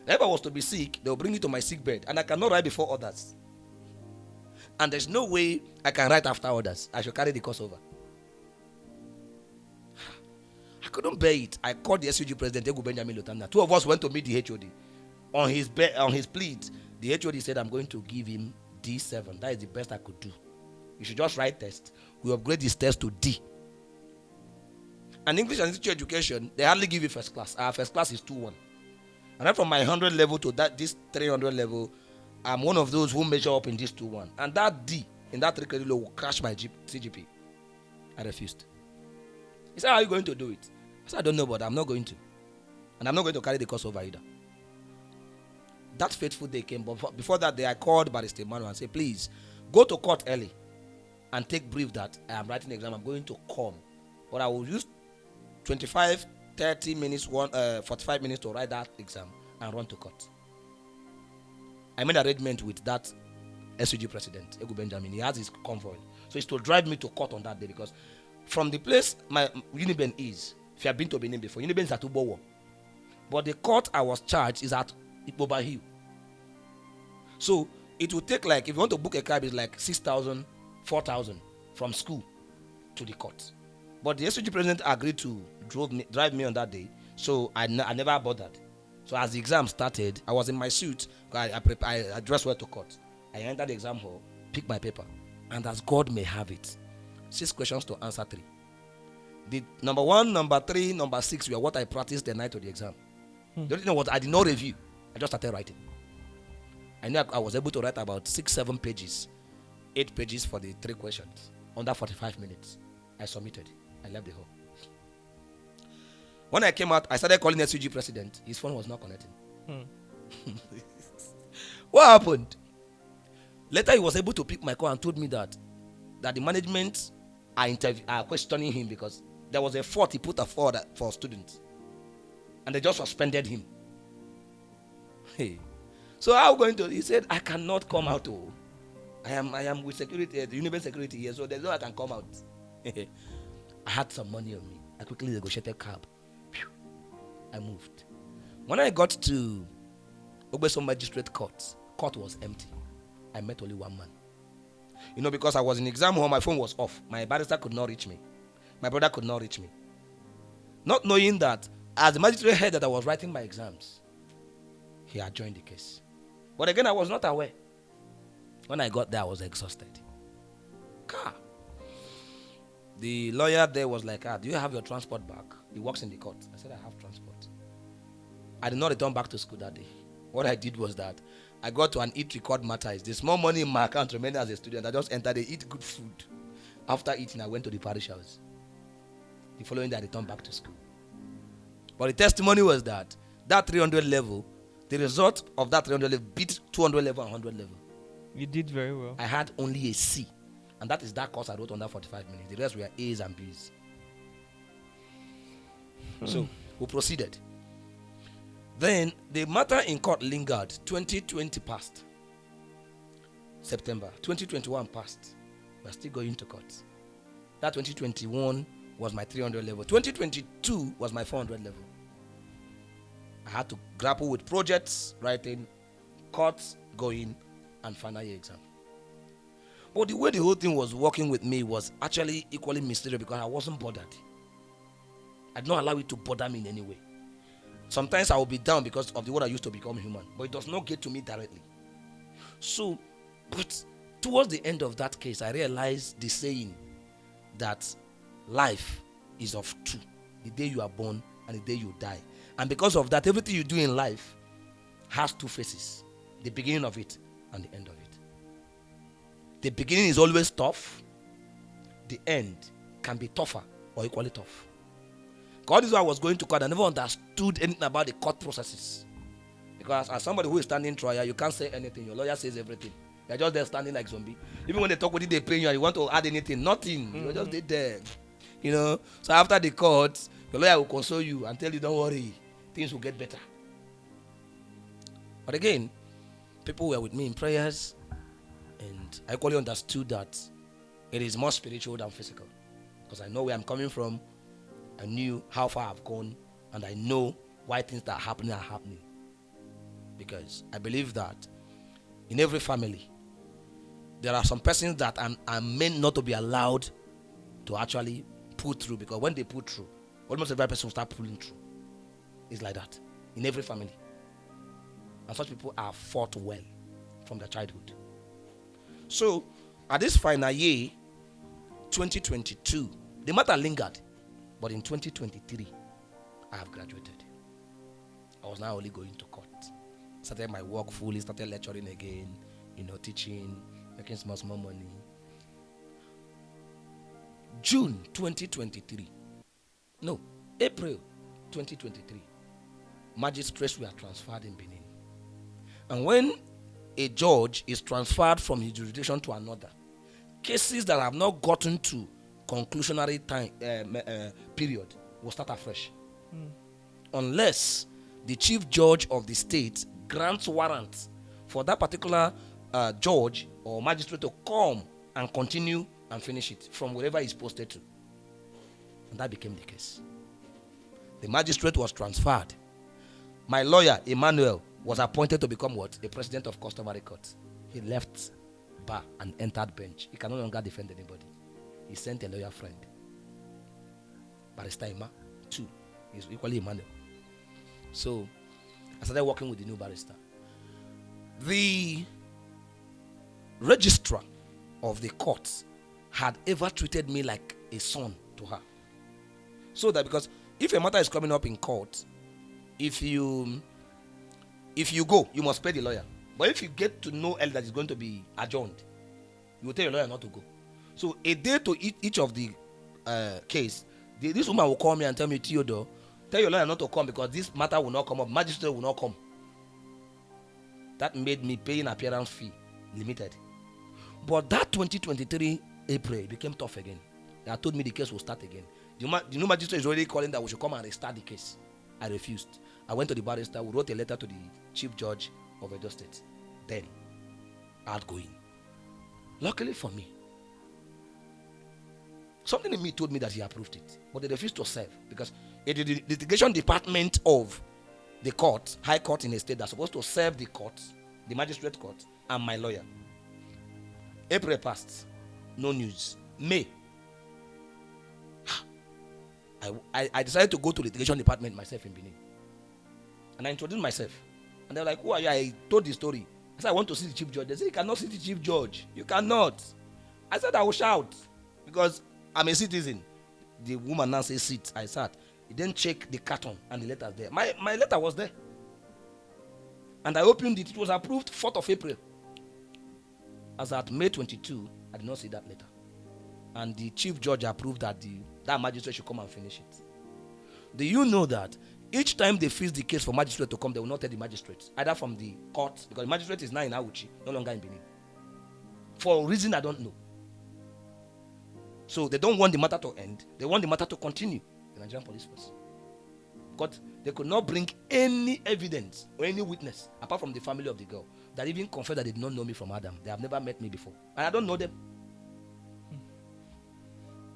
If I was to be sick, they'll bring me to my sick bed, and I cannot write before others. And there's no way I can write after others. I should carry the course over. I couldn't bear it. I called the SUG president, Egu Benjamin Lutanda. 2 of us went to meet the HOD. On his plea, the HOD said, I'm going to give him D7. That is the best I could do. You should just write test. We upgrade this test to D. And English and Literature Education, they hardly give you first class. Our first class is 2-1. And then from my 100 level to this 300 level, I'm one of those who measure up in this 2-1. And that D in that 3 credit load will crash my CGP. I refused. He said, how are you going to do it? I said, I don't know, but I'm not going to. And I'm not going to carry the course over either. That fateful day came, but before that day, I called Barrister Emmanuel and said, please, go to court early and take brief that I am writing the exam. I'm going to come. But I will use 25, 30 minutes, 45 minutes to write that exam and run to court. I made an arrangement with that SUG president, Egu Benjamin. He has his convoy. So he's to drive me to court on that day because from the place my Uniben is, if you have been to Benin before, Uniben is at Ubowo. But the court I was charged is at Ipoba Hill. So it will take like, if you want to book a cab, it's like 6,000, 4,000 from school to the court. But the SUG president agreed to drive me on that day. So I never bothered. So as the exam started, I was in my suit. I dressed well to court. I entered the exam hall, picked my paper. And as God may have it, 6 questions to answer 3. The number 1, number 3, number 6 were what I practiced the night of the exam. The only thing was I did not review. I just started writing. I knew I was able to write about 6-7 pages, 8 pages for the 3 questions. Under 45 minutes, I submitted. I left the hall. When I came out, I started calling the SUG president. His phone was not connecting. What happened? Later, he was able to pick my call and told me that the management are questioning him because there was a fault he put forward for students. And they just suspended him. Hey. So how are we going to? He said, I cannot come out. Oh. I am with security, the Uniben security here, so there's no way I can come out. I had some money on me. I quickly negotiated cab. I moved. When I got to Ogbeso Magistrate Court was empty. I met only one man. You know, because I was in exam hall, my phone was off. My barrister could not reach me. My brother could not reach me. Not knowing that, as the magistrate heard that I was writing my exams, he had joined the case. But again, I was not aware. When I got there, I was exhausted. The lawyer there was like, do you have your transport back? He works in the court. I said, I have transport. I did not return back to school that day. What I did was that I got to an eat record matter. There's small money in my account remaining as a student. I just entered, they eat good food. After eating, I went to the parish house. The following day, I returned back to school. But the testimony was that 300 level, the result of that 300 level beat 200 level and 100 level. You did very well. I had only a C. And that is that course I wrote under 45 minutes. The rest were A's and B's. So we proceeded. Then the matter in court lingered. 2020 passed. September. 2021 passed. We're still going to court. That 2021 was my 300 level. 2022 was my 400 level. I had to grapple with projects, writing, courts, going, and final year exam. But the way the whole thing was working with me was actually equally mysterious because I wasn't bothered. I did not allow it to bother me in any way. Sometimes I will be down because of the word I used to become human, but it does not get to me directly. So, but towards the end of that case, I realized the saying that life is of two: the day you are born and the day you die. And because of that, everything you do in life has two phases: the beginning of it and the end of it. The beginning is always tough. The end can be tougher or equally tough. God is why I was going to court. I never understood anything about the court processes. Because as somebody who is standing trial, you can't say anything. Your lawyer says everything. You're just there standing like zombie. Even when they talk with you, they pay you and you want to add anything. Nothing. You're just there. So after the court, the lawyer will console you and tell you, don't worry, things will get better. But again, people were with me in prayers, and I equally understood that it is more spiritual than physical. Because I know where I'm coming from. I knew how far I've gone, and I know why things that are happening. Because I believe that in every family, there are some persons that are meant not to be allowed to actually pull through, because when they pull through, almost every person will start pulling through. It's like that in every family. And such people are fought well from their childhood. So, at this final year, 2022, the matter lingered. But in 2023, I have graduated. I was now only going to court. Started my work fully, started lecturing again, teaching, making small money. June 2023. No, April 2023. Magistrates were transferred in Benin. And when a judge is transferred from his jurisdiction to another, cases that have not gotten to conclusionary time period will start afresh. Unless the chief judge of the state grants warrant for that particular judge or magistrate to come and continue and finish it from wherever he's posted to. And that became the case. The magistrate was transferred. My lawyer, Emmanuel, was appointed to become what? The president of customary court. He left bar and entered bench. He can no longer defend anybody. He sent a lawyer friend. Barrister Emma, too. He's equally Emmanuel. So, I started working with the new barrister. The registrar of the court had ever treated me like a son to her. So that because if a matter is coming up in court, if you go, you must pay the lawyer. But if you get to know early that it's going to be adjourned, you will tell your lawyer not to go. So a day to each of the case, this woman will call me and tell me, Theodore, tell your lawyer not to come because this matter will not come up. Magistrate will not come. That made me paying appearance fee limited. But that 2023 April became tough again. They told me the case will start again. The new magistrate is already calling that we should come and restart the case. I refused. I went to the barrister. We wrote a letter to the chief judge of Edo State. Then, outgoing. Luckily for me, something in me told me that he approved it, but they refused to serve because it is the litigation department of the court, high court in a state, that's supposed to serve the court, the magistrate court, and my lawyer. April passed, no news. May, I decided to go to the litigation department myself in Benin, and I introduced myself, and they were like, "Who are you?" I told the story. I said, "I want to see the chief judge." They said, "You cannot see the chief judge. You cannot." I said, "I will shout because I'm a citizen." The woman now says, "Sit." I sat. He then checked the carton and the letter there. My letter was there. And I opened it. It was approved 4th of April. As at May 22, I did not see that letter. And the chief judge approved that that magistrate should come and finish it. Do you know that each time they fix the case for magistrate to come, they will not tell the magistrate, either from the court, because the magistrate is now in Auchi, no longer in Benin. For a reason I don't know. So they don't want the matter to end. They want the matter to continue. The Nigerian police force. But they could not bring any evidence or any witness apart from the family of the girl that even confessed that they did not know me from Adam. They have never met me before. And I don't know them.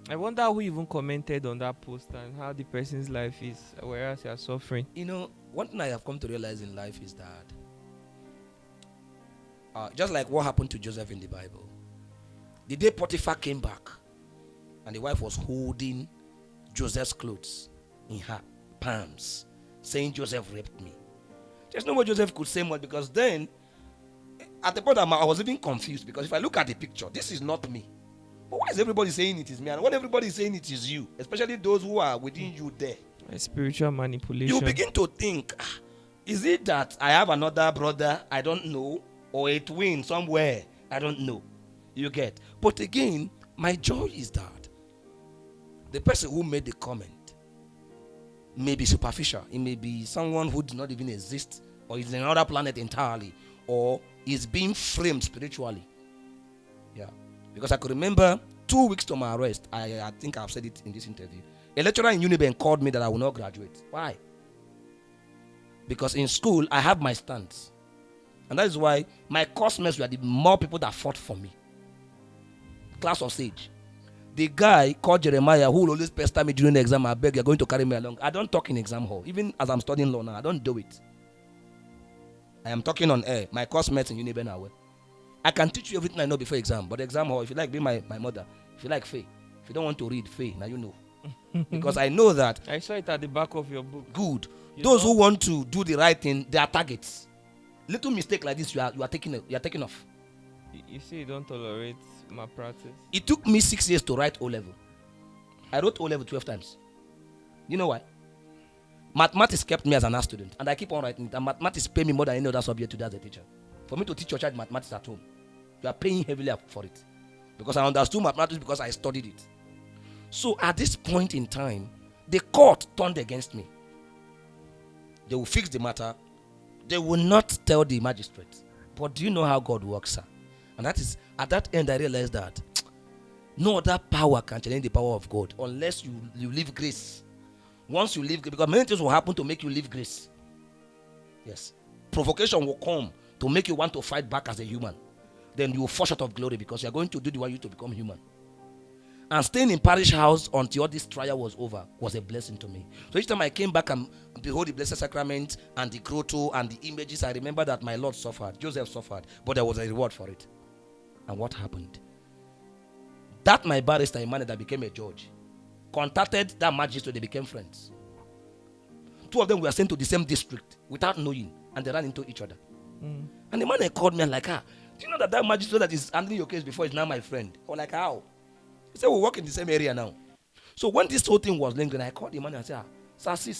I wonder who even commented on that post and how the person's life is, whereas they are suffering. You know, one thing I have come to realize in life is that just like what happened to Joseph in the Bible, the day Potiphar came back and the wife was holding Joseph's clothes in her palms, saying Joseph raped me. There's no way Joseph could say much, because then at the point I was even confused, because if I look at the picture, this is not me. But why is everybody saying it is me? And when everybody is saying it is you, especially those who are within you there, a spiritual manipulation. You begin to think, is it that I have another brother I don't know, or a twin somewhere I don't know? You get. But again, my joy is that the person who made the comment may be superficial. It may be someone who does not even exist, or is in another planet entirely, or is being framed spiritually. Yeah. Because I could remember 2 weeks to my arrest, I think I've said it in this interview, a lecturer in Uniben called me that I will not graduate. Why? Because in school, I have my stance. And that is why my classmates were the more people that fought for me. Class of Sage. The guy called Jeremiah, who will always pester me during the exam, I beg, you're going to carry me along. I don't talk in exam hall. Even as I'm studying law now, I don't do it. I am talking on air. My classmates in Uniben are well. I can teach you everything I know before exam. But exam hall, if you like, be my mother. If you like, Faye. If you don't want to read, Faye, now you know. Because I know that. I saw it at the back of your book. Good. Those who want to do the right thing, they are targets. Little mistake like this, you are taking off. You see, you don't tolerate malpractice. It took me 6 years to write O-level. I wrote O-level 12 times. You know why? Mathematics kept me as an art student, and I keep on writing it. And mathematics pay me more than any other subject today as a teacher. For me to teach your child mathematics at home, you are paying heavily for it. Because I understood mathematics, because I studied it. So at this point in time, the court turned against me. They will fix the matter. They will not tell the magistrate. But do you know how God works, sir? And that is, at that end, I realized that no other power can challenge the power of God unless you leave grace. Once you leave, because many things will happen to make you leave grace. Yes. Provocation will come to make you want to fight back as a human. Then you will fall short of glory, because you are going to do the one you to become human. And staying in parish house until all this trial was over was a blessing to me. So each time I came back and behold the Blessed Sacrament and the grotto and the images, I remember that my Lord suffered, Joseph suffered, but there was a reward for it. And what happened? That my barrister, a man that became a judge, contacted that magistrate. They became friends. 2 of them were sent to the same district without knowing, and they ran into each other. And the man called me and like, do you know that magistrate that is handling your case before is now my friend? I was like, how? He said, we work in the same area now. So when this whole thing was lingering, I called the man and said, sir, see.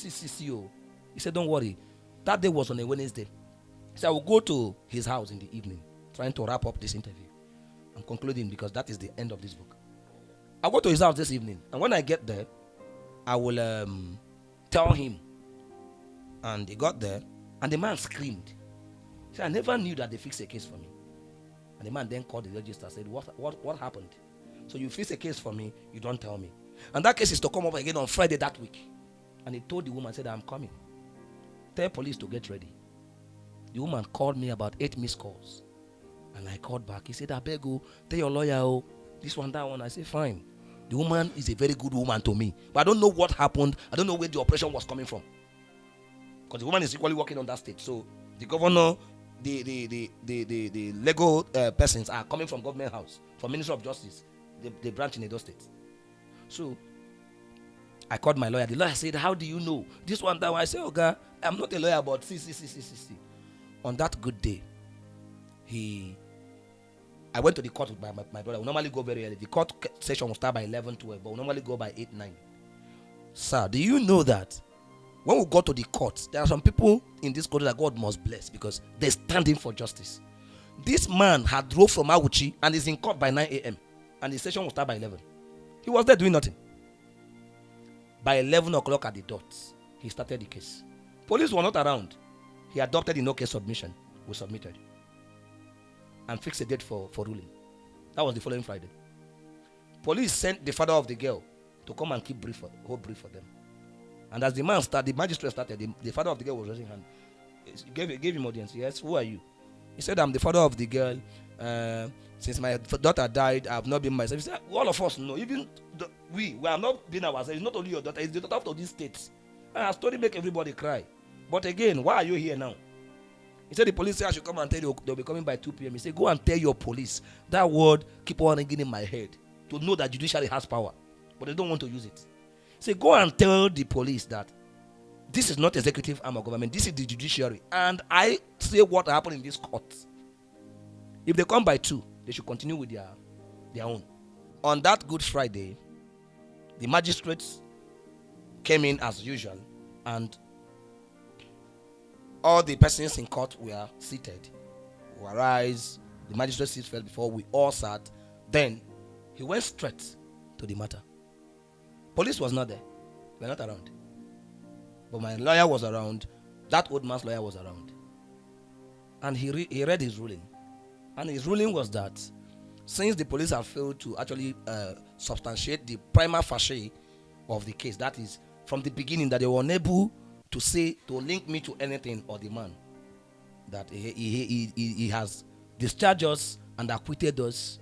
He said, don't worry. That day was on a Wednesday. He said, I will go to his house in the evening, trying to wrap up this interview. I'm concluding because that is the end of this book. I'll go to his house this evening. And when I get there, I will tell him. And he got there, and the man screamed. He said, I never knew that they fixed a case for me. And the man then called the register and said, what happened? So you fix a case for me, you don't tell me. And that case is to come up again on Friday that week. And he told the woman, said, I'm coming. Tell police to get ready. The woman called me about 8 missed calls. And I called back. He said, I beg you, tell your lawyer, this one, that one. I said, fine. The woman is a very good woman to me. But I don't know what happened. I don't know where the operation was coming from. Because the woman is equally working on that state. So the governor, the legal persons are coming from government house, from Ministry of Justice. They branch in Edo State. So I called my lawyer. The lawyer said, how do you know? This one, that one. I said, oh God, I'm not a lawyer, but see. On that good day, I went to the court with my brother. We normally go very early. The court session will start by 11, 12, but we normally go by 8, 9. Sir, do you know that when we go to the court, there are some people in this court that God must bless because they're standing for justice. This man had drove from Awuchi and is in court by 9 a.m. and the session will start by 11. He was there doing nothing. By 11 o'clock at the dot, he started the case. Police were not around. He adopted the no case submission. We submitted and fixed a date for ruling. That was the following Friday. police sent the father of the girl to come and hold brief for them. And as the magistrate started, the father of the girl was raising hand. He gave him audience. Yes, who are you? He said, I'm the father of the girl. Since my daughter died, I have not been myself. He said, all of us know, even we have not been ourselves. It's not only your daughter, it's the daughter of these states. And our story make everybody cry. But again, why are you here now? He said the police said I should come and tell you they'll be coming by 2 p.m. He said, go and tell your police. That word keep on ringing in my head to know that judiciary has power, but they don't want to use it. He said, go and tell the police that this is not executive arm of government. This is the judiciary. And I say what happened in this court. If they come by 2, they should continue with their own. On that Good Friday, the magistrates came in as usual, and all the persons in court were seated. We arise, the magistrate seat fell before we all sat. Then he went straight to the matter. Police was not there. They were not around. But my lawyer was around. That old man's lawyer was around. And he read his ruling. And his ruling was that since the police have failed to actually substantiate the prima facie of the case, that is, from the beginning, that they were unable to link me to anything or the man, that he has discharged us and acquitted us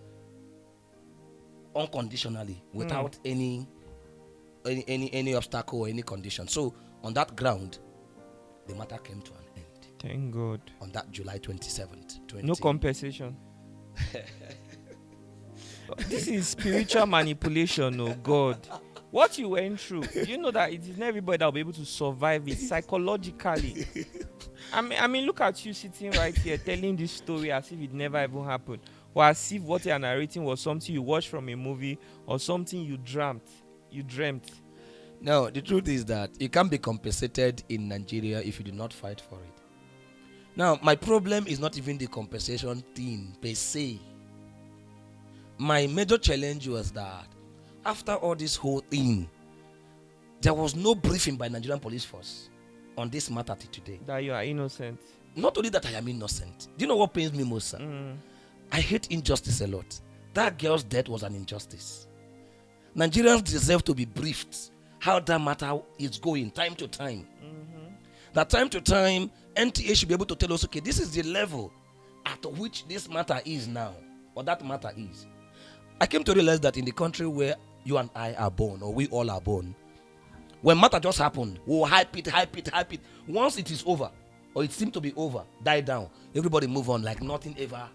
unconditionally without any obstacle or any condition. So on that ground, the matter came to an end. Thank God. On that July 27th, no compensation. This is spiritual manipulation, oh God. What you went through, you know that it is not everybody that will be able to survive it psychologically. I mean, look at you sitting right here telling this story as if it never even happened, or as if what you are narrating was something you watched from a movie or something you dreamt. No, the truth is that you can't be compensated in Nigeria if you do not fight for it. Now, my problem is not even the compensation thing per se. My major challenge was that after all this whole thing, there was no briefing by Nigerian police force on this matter till today. That you are innocent. Not only that I am innocent. Do you know what pains me most, sir? I hate injustice a lot. That girl's death was an injustice. Nigerians deserve to be briefed how that matter is going time to time. That time to time, NTA should be able to tell us, okay, this is the level at which this matter is now, or that matter is. I came to realize that in the country where you and I are born, or we all are born, when matter just happened, we'll hype it. Once it is over, or it seemed to be over, die down, everybody move on like nothing ever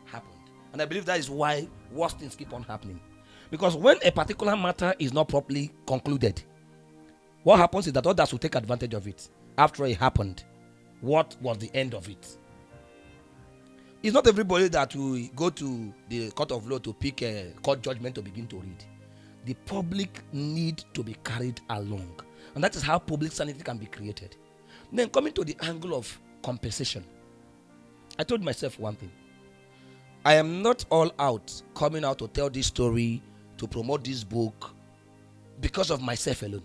happened. And I believe that is why worse things keep on happening. Because when a particular matter is not properly concluded, what happens is that others will take advantage of it. After it happened, what was the end of it? It's not everybody that will go to the court of law to pick a court judgment to begin to read. The public need to be carried along. And that is how public sanity can be created. Then coming to the angle of compensation, I told myself one thing. I am not all out coming out to tell this story, to promote this book because of myself alone.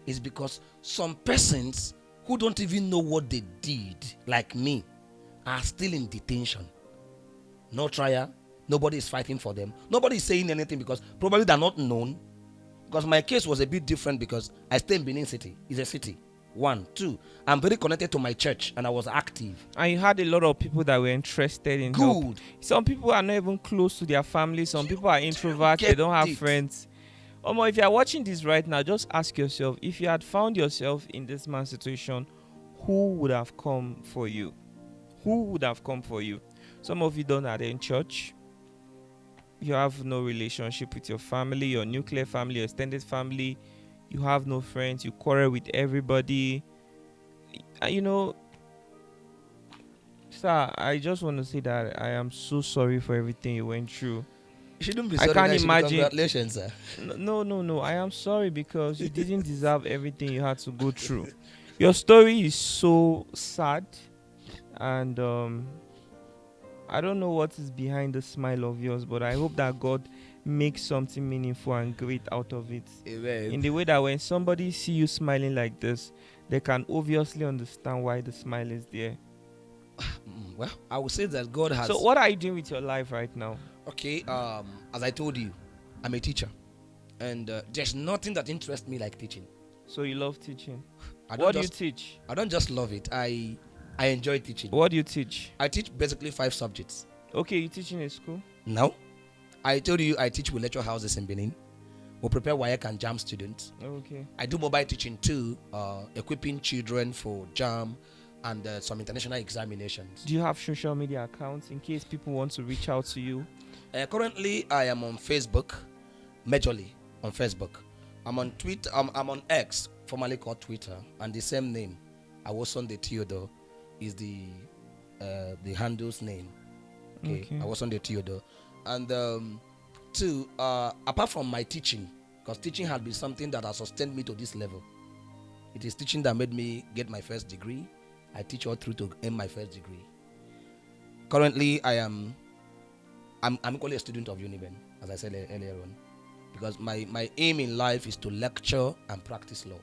It's because some persons who don't even know what they did, like me, are still in detention. No trial. Nobody is fighting for them. Nobody is saying anything because probably they're not known. Because my case was a bit different because I stay in Benin City. It's a city. 1, 2. I'm very connected to my church and I was active. And you had a lot of people that were interested in help. Some people are not even close to their family. Some people are introverts. They don't have friends. Omo, if you are watching this right now, just ask yourself, if you had found yourself in this man's situation, who would have come for you? Who would have come for you? Some of you don't attend church. You have no relationship with your family, your nuclear family, your extended family. You have no friends. You quarrel with everybody. You know, sir, I just want to say that I am so sorry for everything you went through. You shouldn't be sorry. I can't imagine. Congratulations, sir. No. I am sorry because you didn't deserve everything you had to go through. Your story is so sad, and I don't know what is behind the smile of yours, but I hope that God makes something meaningful and great out of it. Amen. In the way that when somebody see you smiling like this, they can obviously understand why the smile is there. Well, I would say that God has... So what are you doing with your life right now? Okay, as I told you, I'm a teacher, and there's nothing that interests me like teaching. So you love teaching. I What don't do you just teach? I don't just love it. I enjoy teaching. What do you teach? I teach basically 5 subjects. Okay, you teach in a school? Now, I told you I teach with lecture houses in Benin. We prepare WAEC and JAM students. Okay. I do mobile teaching too, equipping children for JAM and some international examinations. Do you have social media accounts in case people want to reach out to you? Currently, I am on Facebook, majorly on Facebook. I'm on Twitter. I'm on X, formerly called Twitter, and the same name, Awosonde Theodore, is the handle's name. Okay. Awosonde Theodore, and two, apart from my teaching, because teaching had been something that has sustained me to this level. It is teaching that made me get my first degree. I teach all through to earn my first degree. Currently, I'm equally a student of Uniben, as I said earlier on, because my aim in life is to lecture and practice law.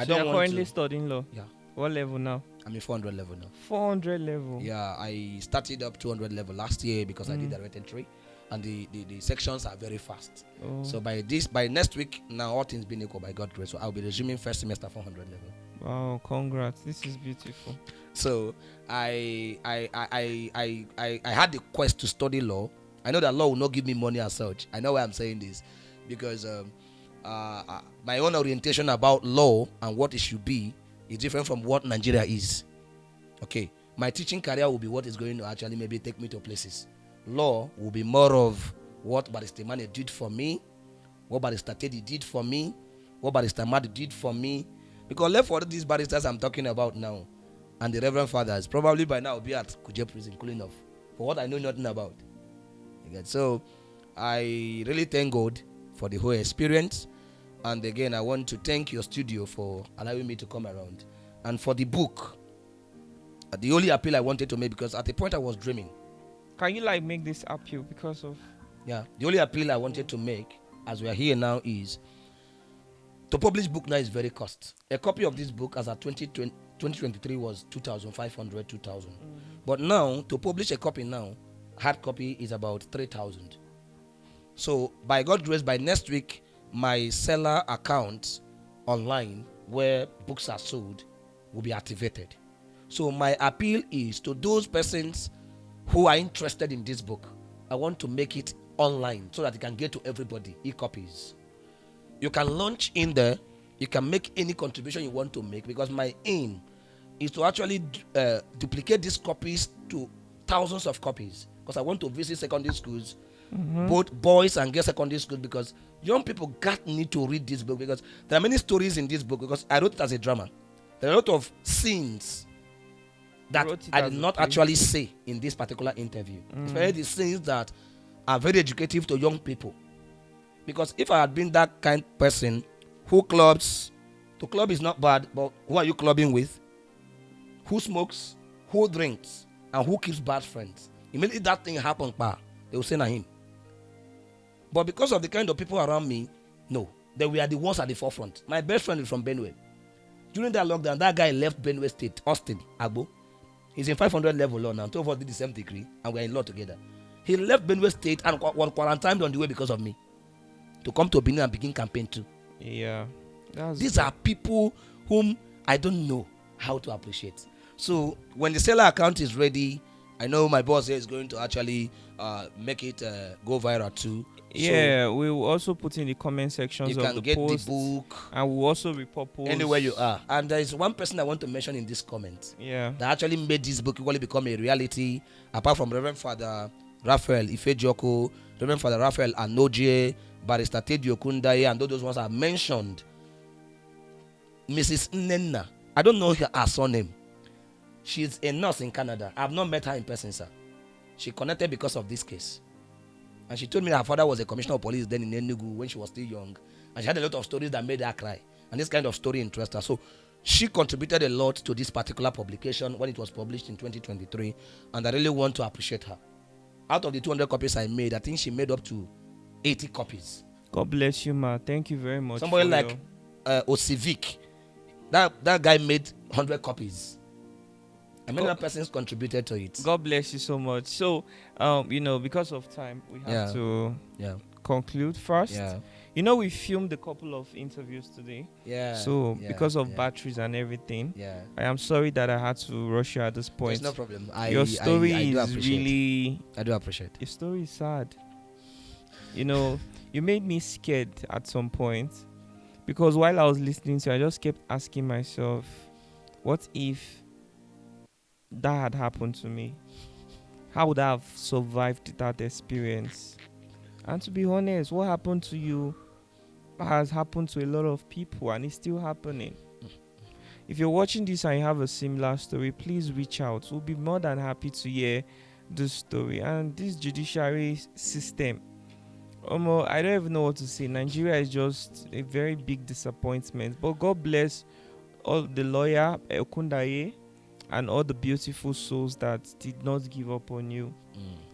You're currently studying law? Yeah. What level now? I'm in 400 level now. 400 level? Yeah, I started up 200 level last year because I did direct entry, and the sections are very fast. Oh. So by next week, now all things being equal by God's grace, so I'll be resuming first semester 400 level. Wow, congrats! This is beautiful. So I had the quest to study law. I know that law will not give me money as such. I know why I'm saying this, because my own orientation about law and what it should be is different from what Nigeria is. Okay, my teaching career will be what is going to actually maybe take me to places. Law will be more of what Barrister Mane did for me, what Barrister Teddy did for me, what Barrister Mad did for me. Because left for these barristers I'm talking about now, and the Reverend Fathers, probably by now will be at Kuje prison cooling off for what I know nothing about. So I really thank God for the whole experience. And again, I want to thank your studio for allowing me to come around. And for the book, the only appeal I wanted to make, because at the point I was dreaming. Can you make this appeal because of? Yeah, the only appeal I wanted to make, as we are here now, is to publish book now is very cost. A copy of this book as at 2023 was 2,500, 2,000. But now, to publish a copy now, hard copy is about 3,000. So by God's grace, by next week, my seller account online where books are sold will be activated. So my appeal is to those persons who are interested in this book. I want to make it online so that it can get to everybody, e-copies. You can launch in there. You can make any contribution you want to make, because my aim is to actually duplicate these copies to thousands of copies, because I want to visit secondary schools, both boys and girls secondary schools, because young people need to read this book, because there are many stories in this book, because I wrote it as a drama. There are a lot of scenes that I did not actually say in this particular interview. Especially the scenes that are very educative to young people. Because if I had been that kind of person who clubs, to club is not bad, but who are you clubbing with? Who smokes? Who drinks? And who keeps bad friends? Immediately that thing happened, they will say na him. But because of the kind of people around me, no, they were the ones at the forefront. My best friend is from Benue. During that lockdown, that guy left Benue State, Austin, Agbo. He's in 500 level law now. Two of us did the same degree, and we're in law together. He left Benue State and was quarantined on the way because of me, to come to Benin and begin campaign too. Yeah. These are people whom I don't know how to appreciate. So when the seller account is ready, I know my boss here is going to actually make it go viral too. Yeah, so we will also put in the comment sections of the post, the book, and we'll also repurpose anywhere you are. And there is one person I want to mention in this comment. Yeah. That actually made this book equally become a reality. Apart from Reverend Father Raphael Ifejoko, Reverend Father Raphael Anoje, Barrister Teddy Okundaye, and those ones are mentioned. Mrs. Nenna, I don't know her surname. She's a nurse in Canada. I have not met her in person, sir. She connected because of this case. And she told me her father was a commissioner of police then in Enugu when she was still young. And she had a lot of stories that made her cry. And this kind of story interested her. So she contributed a lot to this particular publication when it was published in 2023. And I really want to appreciate her. Out of the 200 copies I made, I think she made up to 80 copies. God bless you, ma. Thank you very much. Somebody like Osivic, that guy made 100 copies. And many other persons contributed to it. God bless you so much. So, because of time, we have to conclude first. Yeah. You know, we filmed a couple of interviews today. Yeah. So yeah, because of yeah, batteries and everything, Yeah. I am sorry that I had to rush you at this There's point. no problem. Your story I do is appreciate. really. I do appreciate. Your story is sad. You know, you made me scared at some point because while I was listening to you, I just kept asking myself, what if that had happened to me? How would I have survived that experience? And to be honest, what happened to you has happened to a lot of people and it's still happening. If you're watching this and you have a similar story, please reach out. We'll be more than happy to hear this story. And this judiciary system, I don't even know what to say. Nigeria is just a very big disappointment. But God bless all the lawyer, Okundaye, and all the beautiful souls that did not give up on you.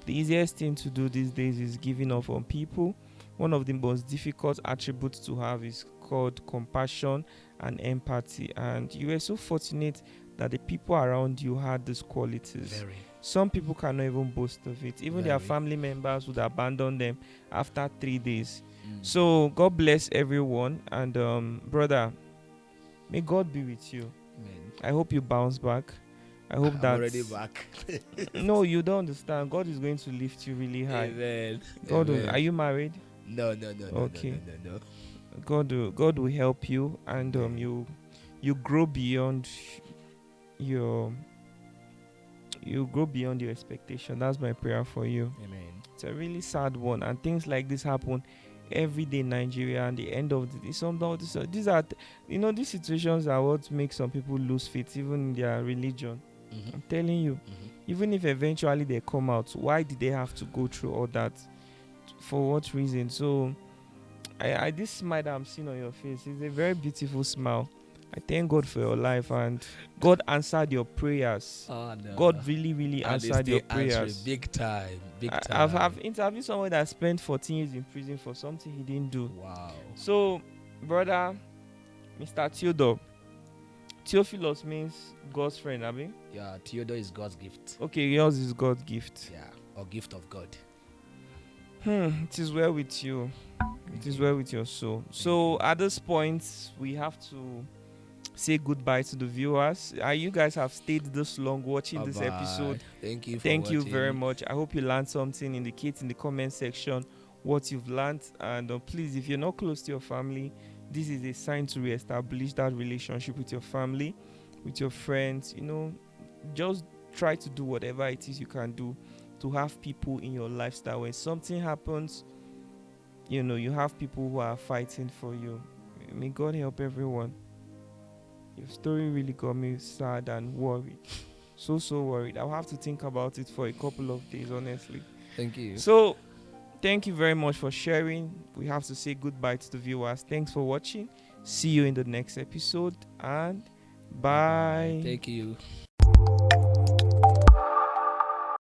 The easiest thing to do these days is giving up on people. One of the most difficult attributes to have is called compassion and empathy. And you were so fortunate that the people around you had these qualities. Very. Some people cannot even boast of it. Even their family members would abandon them after 3 days. So God bless everyone. And brother, may God be with you. Amen. I hope you bounce back. I hope that. I'm already back. No, you don't understand. God is going to lift you really high. Amen. God, Amen. are you married? No. Okay. No. God will help you, and you grow beyond your expectation. That's my prayer for you. Amen. It's a really sad one, and things like this happen every day in Nigeria. And the end of the day, these situations are what make some people lose faith, even in their religion. I'm telling you, even if eventually they come out, why did they have to go through all that? For what reason? So, I this smile that I'm seeing on your face is a very beautiful smile. I thank God for your life, and God answered your prayers. Oh, no. God really answered your prayers. Big time. I've interviewed someone that spent 14 years in prison for something he didn't do. Wow. So, brother, Mr. Theodore, Theophilus means God's friend, Abi? Yeah, Theodore is God's gift. Okay, yours is God's gift. Yeah, or gift of God. It is well with you. It is well with your soul. So at this point, we have to say goodbye to the viewers. You guys have stayed this long watching this episode. Thank you. Thank you very much. I hope you learned something. Indicate in the comment section what you've learned. And please, if you're not close to your family, this is a sign to reestablish that relationship with your family, with your friends. Just try to do whatever it is you can do to have people in your life that when something happens, you have people who are fighting for you. May God help everyone. Your story really got me sad and worried. So worried. I'll have to think about it for a couple of days, honestly. Thank you. So, thank you very much for sharing. We have to say goodbye to the viewers. Thanks for watching. See you in the next episode, and bye. Thank you.